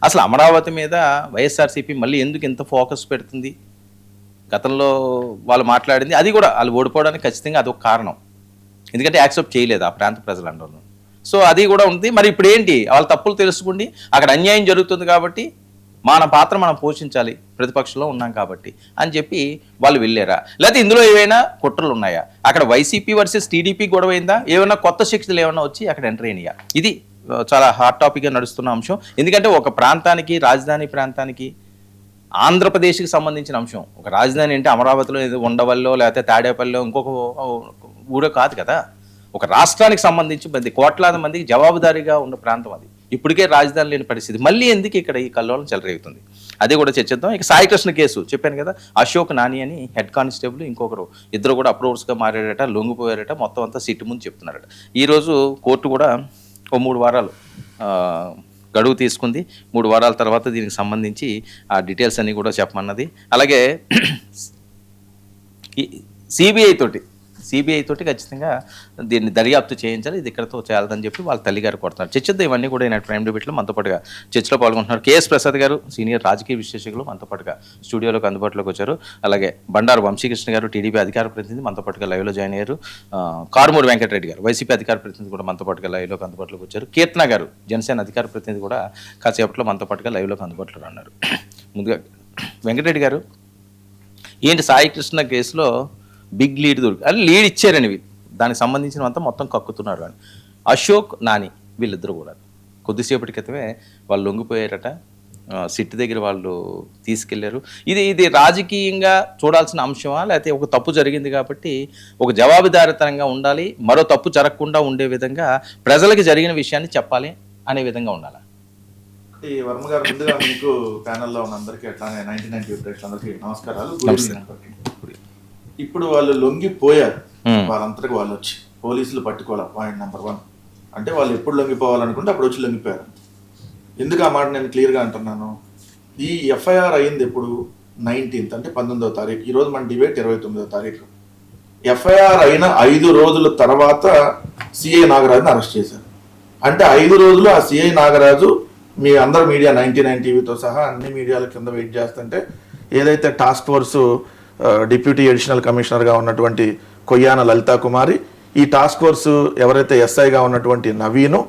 అసలు అమరావతి మీద వైఎస్ఆర్సీపీ మళ్ళీ ఎందుకు ఇంత ఫోకస్ పెడుతుంది? గతంలో వాళ్ళు మాట్లాడింది అది కూడా వాళ్ళు ఓడిపోవడానికి ఖచ్చితంగా అదొక కారణం. ఎందుకంటే యాక్సెప్ట్ చేయలేదు ఆ ప్రాంత ప్రజలందరూ. సో అది కూడా ఉంది. మరి ఇప్పుడు ఏంటి, వాళ్ళ తప్పులు తెలుసుకోండి, అక్కడ అన్యాయం జరుగుతుంది కాబట్టి మన పాత్ర మనం పోషించాలి, ప్రతిపక్షంలో ఉన్నాం కాబట్టి అని చెప్పి వాళ్ళు వెళ్ళారా? లేకపోతే ఇందులో ఏవైనా కుట్రలు ఉన్నాయా? అక్కడ వైసీపీ వర్సెస్ టీడీపీ గొడవ అయిందా? ఏమైనా కొత్త శక్తులు ఏమైనా వచ్చి అక్కడ ఎంటర్ అయినాయా? ఇది చాలా హాట్ టాపిక్గా నడుస్తున్న అంశం. ఎందుకంటే ఒక ప్రాంతానికి, రాజధాని ప్రాంతానికి, ఆంధ్రప్రదేశ్కి సంబంధించిన అంశం. ఒక రాజధాని అంటే అమరావతిలో ఏదో ఉండవల్లో లేకపోతే తాడేపల్లిలో ఇంకొక ఊరో కాదు కదా. ఒక రాష్ట్రానికి సంబంధించి కోట్లాది మందికి జవాబుదారీగా ఉన్న ప్రాంతం అది. ఇప్పటికే రాజధాని లేని పరిస్థితి, మళ్ళీ ఎందుకు ఇక్కడ ఈ కల్లోలం చెలరేగుతుంది? అదే కూడా చర్చిద్దాం. ఇక సాయికృష్ణ కేసు చెప్పాను కదా, అశోక్ నాని అని హెడ్ కానిస్టేబుల్, ఇంకొకరు ఇద్దరు కూడా అప్రూవర్స్గా మారాడట, లొంగిపోయారట, మొత్తం అంతా సిట్టు ముందు చెప్తున్నారట. ఈరోజు కోర్టు కూడా 3 వారాలు గడువు తీసుకుంది. 3 వారాల తర్వాత దీనికి సంబంధించి ఆ డీటెయిల్స్ అన్నీ కూడా చెప్పమన్నది. అలాగే సిబిఐ తోటి ఖచ్చితంగా దీన్ని దర్యాప్తు చేయించాలి, ఇది ఇక్కడతో చేయాలని చెప్పి వాళ్ళ తల్లిగారు కొడుతున్నారు. చర్చిద్దాం ఇవన్నీ కూడా ఈనాటి ప్రైమ్ డిబేట్లో మనతో పాటుగా చర్చలో పాల్గొంటున్నారు. కేఎస్ ప్రసాద్ గారు, సీనియర్ రాజకీయ విశ్లేషకులు, మనతో పాటుగా స్టూడియోలోకి అందుబాటులోకి వచ్చారు. అలాగే బండారు వంశీకృష్ణ గారు, టీడీపీ అధికార ప్రతినిధి, మనతో పాటుగా లైవ్లో జాయిన్ అయ్యారు. కారుమూరి వెంకటరెడ్డి గారు, వైసీపీ అధికార ప్రతినిధి కూడా మనతో పాటుగా లైవ్లోకి అందుబాటులోకి వచ్చారు. కీర్తన గారు, జనసేన అధికార ప్రతినిధి కూడా కాసేపట్లో మనతో పాటుగా లైవ్లోకి అందుబాటులో ఉన్నారు. ముందుగా వెంకటరెడ్డి గారు, ఏంటి సాయికృష్ణ కేసులో బిగ్ లీడ్ అది లీడ్ ఇచ్చారని దానికి సంబంధించినంత మొత్తం కక్కుతున్నారు అని అశోక్ నాని వీళ్ళిద్దరూ కూడా కొద్దిసేపటి క్రితమే వాళ్ళు లొంగిపోయారట, సిట్ దగ్గర వాళ్ళు తీసుకెళ్లారు. ఇది రాజకీయంగా చూడాల్సిన అంశమా, లేకపోతే ఒక తప్పు జరిగింది కాబట్టి ఒక జవాబుదారీతనంగా ఉండాలి, మరో తప్పు జరగకుండా ఉండే విధంగా ప్రజలకి జరిగిన విషయాన్ని చెప్పాలి అనే విధంగా ఉండాలి? వర్మ గారు, ముందుగా మీకు ప్యానెల్లో ఉన్న అందరికీ అట్లానే 99 అందరికీ నమస్కారాలు. ఇప్పుడు వాళ్ళు లొంగిపోయారు, వాళ్ళంతటికి వాళ్ళు వచ్చి పోలీసులు పట్టుకోవాలి. పాయింట్ నెంబర్ 1 అంటే వాళ్ళు ఎప్పుడు లొంగిపోవాలనుకుంటే అప్పుడు వచ్చి లొంగిపోయారు. ఎందుకు ఆ మాట నేను క్లియర్గా అంటున్నాను? ఈ ఎఫ్ఐఆర్ అయింది ఎప్పుడు? 19th అంటే 19వ తారీఖు. ఈరోజు మన డిబేట్ 29వ తారీఖు. ఎఫ్ఐఆర్ అయిన 5 రోజుల తర్వాత సిఐ నాగరాజుని అరెస్ట్ చేశారు. అంటే 5 రోజులు ఆ సిఐ నాగరాజు మీ అందరు మీడియా 99 టీవీతో సహా అన్ని మీడియాల కింద వెయిట్ చేస్తుంటే ఏదైతే టాస్క్ ఫోర్సు డిప్యూటీ అడిషనల్ కమిషనర్గా ఉన్నటువంటి కొయ్యాన లలితా కుమారి, ఈ టాస్క్ ఫోర్సు ఎవరైతే ఎస్ఐగా ఉన్నటువంటి నవీను,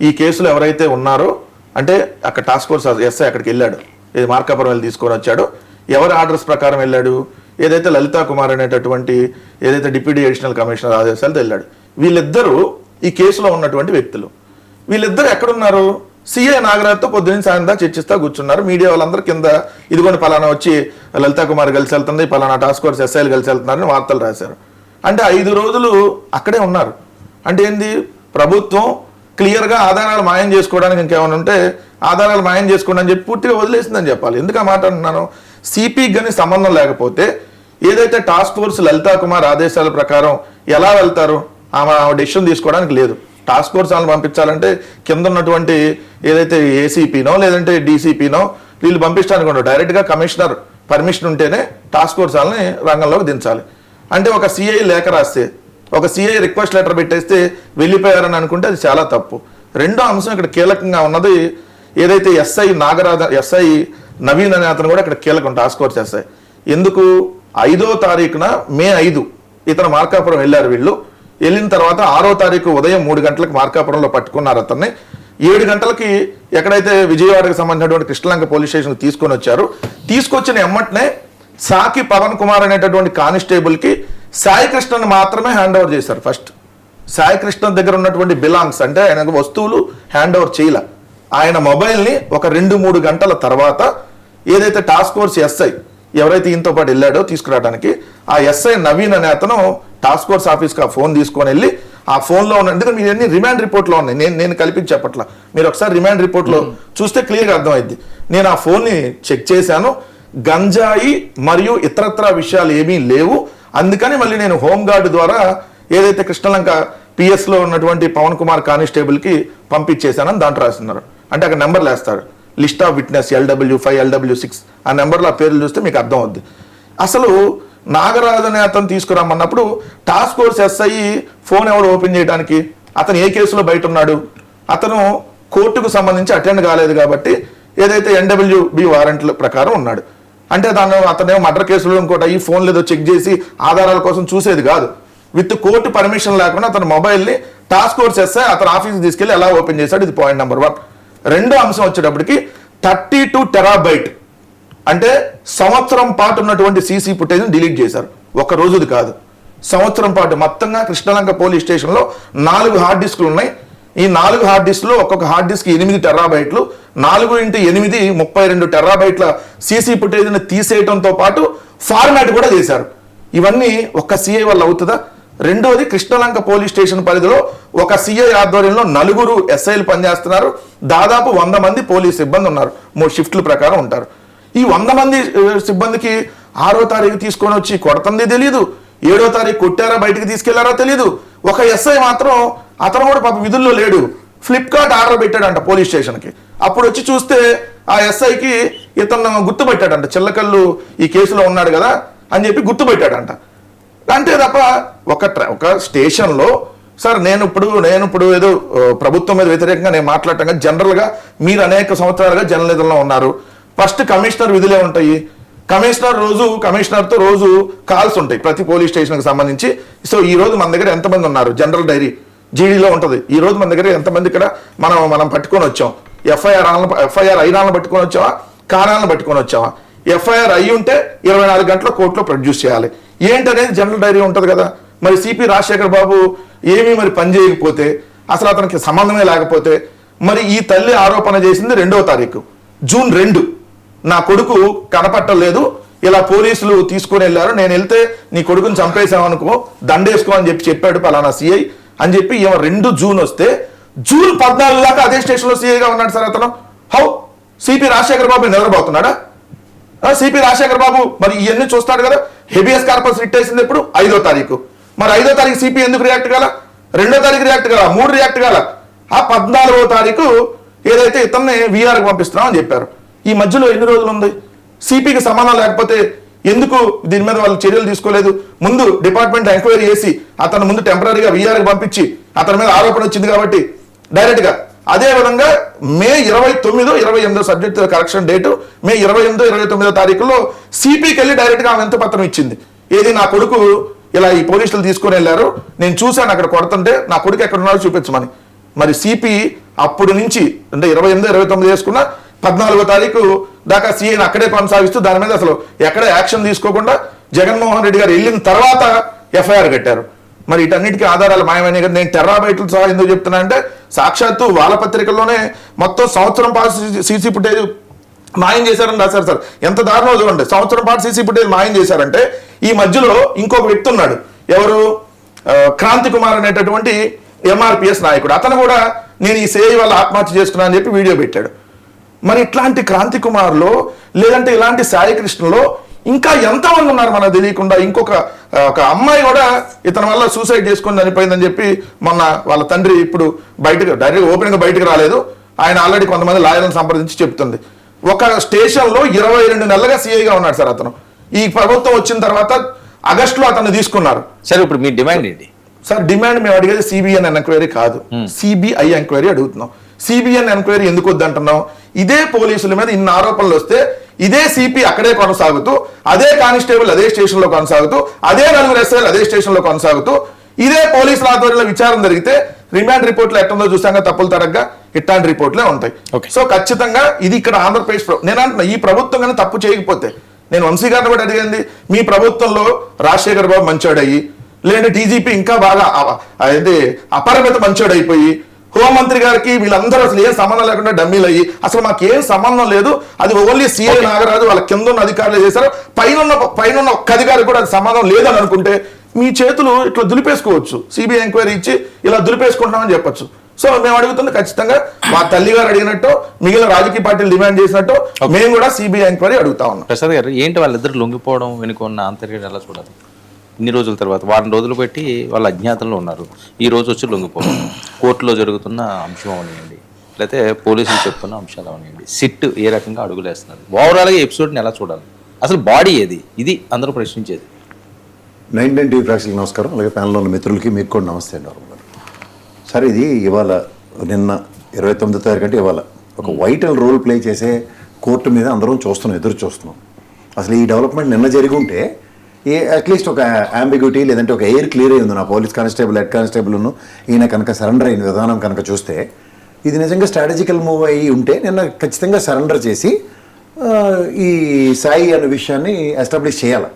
ఈ కేసులో ఎవరైతే ఉన్నారో అంటే అక్కడ టాస్క్ ఫోర్స్ ఎస్ఐ అక్కడికి వెళ్ళాడు, ఏది మార్కాపురం వెళ్ళి తీసుకొని వచ్చాడో, ఎవరి ఆర్డర్స్ ప్రకారం వెళ్ళాడు, ఏదైతే లలితా కుమార్ అనేటటువంటి ఏదైతే డిప్యూటీ అడిషనల్ కమిషనర్ ఆదేశాలతో వెళ్ళాడు. వీళ్ళిద్దరూ ఈ కేసులో ఉన్నటువంటి వ్యక్తులు. వీళ్ళిద్దరు ఎక్కడున్నారు? సిఐ నాగరాజ్తో పొద్దున్న సాయంత్రం చర్చిస్తా కూర్చున్నారు. మీడియా వాళ్ళందరూ కింద ఇదిగోని పలానా వచ్చి లలితా కుమార్ కలిసి వెళ్తుంది, పలానా టాస్క్ ఫోర్స్ ఎస్ఐలు కలిసి వెళ్తున్నారని వార్తలు రాశారు. అంటే 5 రోజులు అక్కడే ఉన్నారు. అంటే ఏంది? ప్రభుత్వం క్లియర్గా ఆధారాలు మాయం చేసుకోవడానికి ఇంకేమైనా ఉంటే ఆధారాలు మాయం చేసుకోండి అని చెప్పి పూర్తిగా వదిలేసిందని చెప్పాలి. ఎందుకు ఆ మాట అంటున్నాను? సిపికి కానీ సంబంధం లేకపోతే ఏదైతే టాస్క్ ఫోర్స్ లలితా కుమార్ ఆదేశాల ప్రకారం ఎలా వెళ్తారు? ఆమె డెసిషన్ తీసుకోవడానికి లేదు. టాస్క్ ఫోర్స్ వాళ్ళని పంపించాలంటే కింద ఉన్నటువంటి ఏదైతే ఏసీపీనో లేదంటే డీసీపీనో వీళ్ళు పంపించడానికి ఉండవు. డైరెక్ట్గా కమిషనర్ పర్మిషన్ ఉంటేనే టాస్క్ ఫోర్స్ వాళ్ళని రంగంలోకి దించాలి. అంటే ఒక సిఐ లేఖ రాస్తే, ఒక సిఐ రిక్వెస్ట్ లెటర్ పెట్టేస్తే వెళ్ళిపోయారని అనుకుంటే అది చాలా తప్పు. రెండో అంశం ఇక్కడ కీలకంగా ఉన్నది ఏదైతే ఎస్ఐ నవీన్ అనే అతను కూడా ఇక్కడ కీలకం, టాస్క్ ఫోర్స్ ఎస్ఐ. ఎందుకు? 5వ తారీఖున మే 5 ఇతను మార్కాపురం వెళ్ళారు. వీళ్ళు వెళ్ళిన తర్వాత 6వ తారీఖు ఉదయం 3 గంటలకు మార్కాపురంలో పట్టుకున్నారు అతన్ని. 7 గంటలకి ఎక్కడైతే విజయవాడకి సంబంధించినటువంటి కృష్ణలంక పోలీస్ స్టేషన్కి తీసుకొని వచ్చారు. తీసుకొచ్చిన ఎమ్మటనే సాకి పవన్ కుమార్ అనేటటువంటి కానిస్టేబుల్కి సాయి కృష్ణని మాత్రమే హ్యాండ్ ఓవర్ చేశారు. ఫస్ట్ సాయి కృష్ణ దగ్గర ఉన్నటువంటి బిలాంగ్స్ అంటే ఆయన వస్తువులు హ్యాండ్ ఓవర్ చేయలే. ఆయన మొబైల్ని ఒక 2-3 గంటల తర్వాత ఏదైతే టాస్క్ ఫోర్స్ ఎస్ఐ ఎవరైతే ఈయనతో పాటు వెళ్ళాడో తీసుకురావడానికి, ఆ ఎస్ఐ నవీన్ అనే అతను టాస్క్ ఫోర్స్ ఆఫీస్కి ఆ ఫోన్ తీసుకొని వెళ్ళి ఆ ఫోన్లో ఉన్న, ఎందుకంటే మీరు అన్ని రిమాండ్ రిపోర్ట్లో ఉన్నాయి, నేను కల్పించి చెప్పట్లా, మీరు ఒకసారి రిమాండ్ రిపోర్ట్లో చూస్తే క్లియర్గా అర్థమైంది. నేను ఆ ఫోన్ని చెక్ చేశాను, గంజాయి మరియు ఇతరత్ర విషయాలు ఏమీ లేవు, అందుకని మళ్ళీ నేను హోంగార్డ్ ద్వారా ఏదైతే కృష్ణలంక పిఎస్లో ఉన్నటువంటి పవన్ కుమార్ కానిస్టేబుల్కి పంపించేశానని దాంట్లో రాస్తున్నారు. అంటే అక్కడ నెంబర్లు వేస్తారు, list of witness LW5 LW6 ఆ నెంబర్లో ఆ పేర్లు చూస్తే మీకు అర్థం అవుద్ది. అసలు నాగరాజు అనే అతను తీసుకురామన్నప్పుడు టాస్క్ ఫోర్స్ ఎస్ఐ ఫోన్ ఎవడు ఓపెన్ చేయడానికి? అతను ఏ కేసులో బయట ఉన్నాడు? అతను కోర్టుకు సంబంధించి అటెండ్ కాలేదు కాబట్టి ఏదైతే NWB వారెంట్ల ప్రకారం ఉన్నాడు. అంటే అతనేమో మర్డర్ కేసులో ఇంకోటి ఈ ఫోన్లు ఏదో చెక్ చేసి ఆధారాల కోసం చూసేది కాదు. విత్ కోర్టు పర్మిషన్ లేకుండా అతని మొబైల్ని టాస్క్ ఫోర్స్ ఎస్ఐ అతను ఆఫీస్కి తీసుకెళ్ళి ఎలా ఓపెన్ చేశాడు. ఇది పాయింట్ నెంబర్ 1. రెండో అంశం వచ్చేటప్పటికి 32 టెరాబైట్ అంటే సంవత్సరం పాటు ఉన్నటువంటి సీసీ ఫుటేజ్ని డిలీట్ చేశారు. ఒక రోజుది కాదు, సంవత్సరం పాటు మొత్తంగా కృష్ణలంక పోలీస్ స్టేషన్లో 4 హార్డ్ డిస్కులు ఉన్నాయి. ఈ 4 హార్డ్ డిస్క్లో ఒక్కొక్క హార్డ్ డిస్క్ 8 టెరాబైట్లు, 4x8 32 టెరాబైట్ల సీసీ ఫుటేజ్ని తీసేయడంతో పాటు ఫార్మాట్ కూడా చేశారు. ఇవన్నీ ఒక్క సిఐ వల్ల అవుతుందా? రెండోది, కృష్ణలంక పోలీస్ స్టేషన్ పరిధిలో ఒక సిఐ ఆధ్వర్యంలో 4 ఎస్ఐలు పనిచేస్తున్నారు. దాదాపు 100 మంది పోలీస్ సిబ్బంది ఉన్నారు. 3 షిఫ్ట్ల ప్రకారం ఉంటారు. ఈ 100 మంది సిబ్బందికి 6వ తారీఖు తీసుకొని వచ్చి కొడుతుంది తెలియదు, 7వ తారీఖు కొట్టారా బయటికి తీసుకెళ్లారా తెలియదు. ఒక ఎస్ఐ మాత్రం అతను కూడా పాప విధుల్లో లేడు, ఫ్లిప్కార్ట్ ఆర్డర్ పెట్టాడంట పోలీస్ స్టేషన్కి. అప్పుడు వచ్చి చూస్తే ఆ ఎస్ఐకి ఇతను గుర్తుపెట్టాడంట, చిల్లకల్లు ఈ కేసులో ఉన్నాడు కదా అని చెప్పి గుర్తుపెట్టాడంట. అంతే తప్ప ఒక స్టేషన్లో సార్ నేను ఇప్పుడు ఏదో ప్రభుత్వం మీద వ్యతిరేకంగా నేను మాట్లాడటం, జనరల్గా మీరు అనేక సంవత్సరాలుగా జర్నలిజంలో ఉన్నారు. ఫస్ట్ కమిషనర్ విధులే ఉంటాయి. కమిషనర్తో రోజు కాల్స్ ఉంటాయి ప్రతి పోలీస్ స్టేషన్కి సంబంధించి. సో ఈ రోజు మన దగ్గర ఎంతమంది ఉన్నారు, జనరల్ డైరీ జీడీలో ఉంటుంది. ఈ రోజు మన దగ్గర ఎంతమంది ఇక్కడ మనం పట్టుకొని వచ్చాం, ఎఫ్ఐఆర్ అయినాలను పట్టుకొని వచ్చావా, కారణాలను పట్టుకొని వచ్చావా. ఎఫ్ఐఆర్ అయ్యి ఉంటే 24 గంటల కోర్టులో ప్రొడ్యూస్ చేయాలి. ఏంటనేది జనరల్ డైరీ ఉంటుంది కదా. మరి సిపి రాజశేఖర్ బాబు ఏమీ మరి పని చేయకపోతే, అసలు అతనికి సంబంధమే లేకపోతే, మరి ఈ తల్లి ఆరోపణ చేసింది 2వ తారీఖు జూన్ 2, నా కొడుకు కనపట్టలేదు, ఇలా పోలీసులు తీసుకొని వెళ్ళారు, నేను వెళ్తే నీ కొడుకుని చంపేశామనుకో దండేసుకో అని చెప్పాడు పలానా సిఐ అని చెప్పి 2 జూన్ వస్తే జూన్ 14 దాకా అదే స్టేషన్లో సిఐగా ఉన్నాడు సార్ అతను. హౌ? సిపి రాజశేఖర్ బాబు నిద్రపోతున్నాడా? సిపి రాజశేఖర్ బాబు మరి ఇవన్నీ చూస్తాడు కదా. హెబియస్ కార్పస్ రిట్ వేసింది ఎప్పుడు? 5వ తారీఖు. మరి 5వ తారీఖు సిపి ఎందుకు రియాక్ట్ కాల? 2వ తారీఖు రియాక్ట్ కాల, 3 రియాక్ట్ కాల. ఆ 14వ తారీఖు ఏదైతే ఇతన్ని వీఆర్కి పంపిస్తున్నామని చెప్పారు. ఈ మధ్యలో ఎన్ని రోజులు ఉంది? సిపికి సంబంధం లేకపోతే ఎందుకు దీని మీద వాళ్ళు చర్యలు తీసుకోలేదు? ముందు డిపార్ట్మెంట్ ఎంక్వైరీ చేసి అతను ముందు టెంపరీగా వీఆర్కి పంపించి అతని మీద ఆరోపణ వచ్చింది కాబట్టి డైరెక్ట్గా. అదే విధంగా మే 29, 28 సబ్జెక్ట్ కరెక్షన్ డేటు మే 28, 29 తారీఖుల్లో సిపికి వెళ్ళి డైరెక్ట్గా ఆమె ఎంత పత్రం ఇచ్చింది. ఏది, నా కొడుకు ఇలా ఈ పోలీసులు తీసుకొని వెళ్ళారు, నేను చూశాను అక్కడ కొడుతుంటే, నా కొడుకు ఎక్కడ ఉన్నారో చూపించమని. మరి సిపి అప్పుడు నుంచి అంటే 28, 29 చేసుకున్న 14వ తారీఖు దాకా సిఐని అక్కడే కొనసాగిస్తూ దాని మీద అసలు ఎక్కడ యాక్షన్ తీసుకోకుండా జగన్మోహన్ రెడ్డి గారు వెళ్ళిన తర్వాత ఎఫ్ఐఆర్ కట్టారు. మరి వీటన్నిటికీ ఆధారాలు మాయమైనాయి కదా. నేను టెరాబైట్లు సహా ఎందుకు చెప్తున్నా అంటే, సాక్షాత్తు వాళ్ళ పత్రికల్లోనే మొత్తం సంవత్సరం పాటు సీసీ ఫుటేజ్ మాయం చేశారని రాశారు సార్. ఎంత దారుణం చూడండి. సంవత్సరం పాటు సీసీ ఫుటేజ్ మాయం చేశారంటే ఈ మధ్యలో ఇంకొక వ్యక్తి ఉన్నాడు, ఎవరు, క్రాంతి కుమార్ అనేటటువంటి ఎంఆర్పిఎస్ నాయకుడు. అతను కూడా నేను ఈ సేవ వల్ల ఆత్మహత్య చేసుకున్నా అని చెప్పి వీడియో పెట్టాడు. మరి ఇట్లాంటి క్రాంతి కుమార్లో లేదంటే ఇలాంటి సాయి కృష్ణలో ఇంకా ఎంతమంది ఉన్నారు మనకు తెలియకుండా. ఒక అమ్మాయి కూడా ఇతని వల్ల సూసైడ్ చేసుకొని చనిపోయిందని చెప్పి మొన్న వాళ్ళ తండ్రి ఇప్పుడు బయటకు డైరెక్ట్ ఓపెన్గా బయటకు రాలేదు, ఆయన ఆల్రెడీ కొంతమంది లాయర్లను సంప్రదించి చెప్తుంది. ఒక స్టేషన్లో 22 నెలలుగా సిఐగా ఉన్నాడు సార్ అతను. ఈ ప్రభుత్వం వచ్చిన తర్వాత ఆగస్టులో అతన్ని తీసుకున్నారు. సరే, ఇప్పుడు మీ డిమాండ్ ఏంటి సార్? డిమాండ్ మేము అడిగేది సిబిఎన్ ఎంక్వైరీ కాదు, సిబిఐ ఎంక్వైరీ అడుగుతున్నాం. సిబిఎన్ ఎంక్వైరీ ఎందుకు వద్దంటున్నాం? ఇదే పోలీసుల మీద ఇన్ని ఆరోపణలు వస్తే ఇదే సిపి అక్కడే కొనసాగుతూ, అదే కానిస్టేబుల్ అదే స్టేషన్లో కొనసాగుతూ, అదే 4 ఎస్ఐలు అదే స్టేషన్లో కొనసాగుతూ, ఇదే పోలీసుల ఆధ్వర్యంలో విచారణ జరిగితే రిమాండ్ రిపోర్ట్లు ఎట్టుందో చూసాక తప్పులు తరగ్గా ఇట్లాంటి రిపోర్ట్లే ఉంటాయి. సో ఖచ్చితంగా ఇది ఇక్కడ ఆంధ్రప్రదేశ్ నేను అంటున్నా, ఈ ప్రభుత్వం కానీ తప్పు చేయకపోతే, నేను వంశీ గారిని కూడా అడిగింది, మీ ప్రభుత్వంలో రాజశేఖర్ బాబు మంచోడయ్యి, లేదంటే డీజీపీ ఇంకా బాగా అదే అపరిమిత మంచోడైపోయి, హోంమంత్రి గారికి వీళ్ళందరూ అసలు ఏం సంబంధం లేకుండా డమ్మీలు అయ్యి, అసలు మాకేం సంబంధం లేదు, అది ఓన్లీ సిఐ నాగరాజు వాళ్ళ కింద ఉన్న అధికారులు చేశారు, పైన ఒక్క అధికారి కూడా అది సంబంధం లేదని అనుకుంటే మీ చేతులు ఇట్లా దులిపేసుకోవచ్చు. సిబిఐ ఎంక్వైరీ ఇచ్చి ఇలా దులిపేసుకుంటున్నామని చెప్పొచ్చు. సో మేము అడుగుతుంది ఖచ్చితంగా మా తల్లి గారు అడిగినట్టు, మిగిలిన రాజకీయ పార్టీలు డిమాండ్ చేసినట్టు మేము కూడా సిబిఐ ఎంక్వైరీ అడుగుతా ఉన్నాం. ప్రసాద్ గారు, ఏంటి వాళ్ళిద్దరు లొంగిపోవడం వెనుక ఉన్న ఆంతర్యం ఎలా చూడాలి? ఇన్ని రోజుల తర్వాత వారం రోజులు పెట్టి వాళ్ళ అజ్ఞాతంలో ఉన్నారు, ఈ రోజు వచ్చి లొంగిపోవడం, కోర్టులో జరుగుతున్న అంశం అవనివ్వండి, లేకపోతే పోలీసులు చెప్తున్న అంశాలు అవనివ్వండి, సిట్ ఏ రకంగా అడుగులేస్తున్నారు, ఓవరాల్గా ఎపిసోడ్ని ఎలా చూడాలి? అసలు బాడీ ఏది? ఇది అందరూ ప్రశ్నించేది. 9 టీవీ ప్రేక్షకులకు నమస్కారం, అలాగే ప్యానల్లో ఉన్న మిత్రులకి మీకు కూడా నమస్తే అండి. సార్, ఇది ఇవాళ నిన్న 29వ తారీఖు అంటే ఇవాళ ఒక వైటల్ రోల్ ప్లే చేసే కోర్టు మీద అందరం చూస్తున్నాం, ఎదురు చూస్తున్నాం. అసలు ఈ డెవలప్మెంట్ నిన్న జరిగి ఉంటే అట్లీస్ట్ ఒక అంబిగ్యూటీ లేదంటే ఒక ఎయిర్ క్లియర్ అయి ఉంది. నా పోలీస్ కానిస్టేబుల్, హెడ్ కానిస్టేబుల్ను ఈయన కనుక సరెండర్ అయిన విధానం కనుక చూస్తే ఇది నిజంగా స్ట్రాటజికల్ మూవ్ అయ్యి ఉంటే నిన్న ఖచ్చితంగా సరెండర్ చేసి ఈ సాయి అనే విషయాన్ని ఎస్టాబ్లిష్ చేయాలి.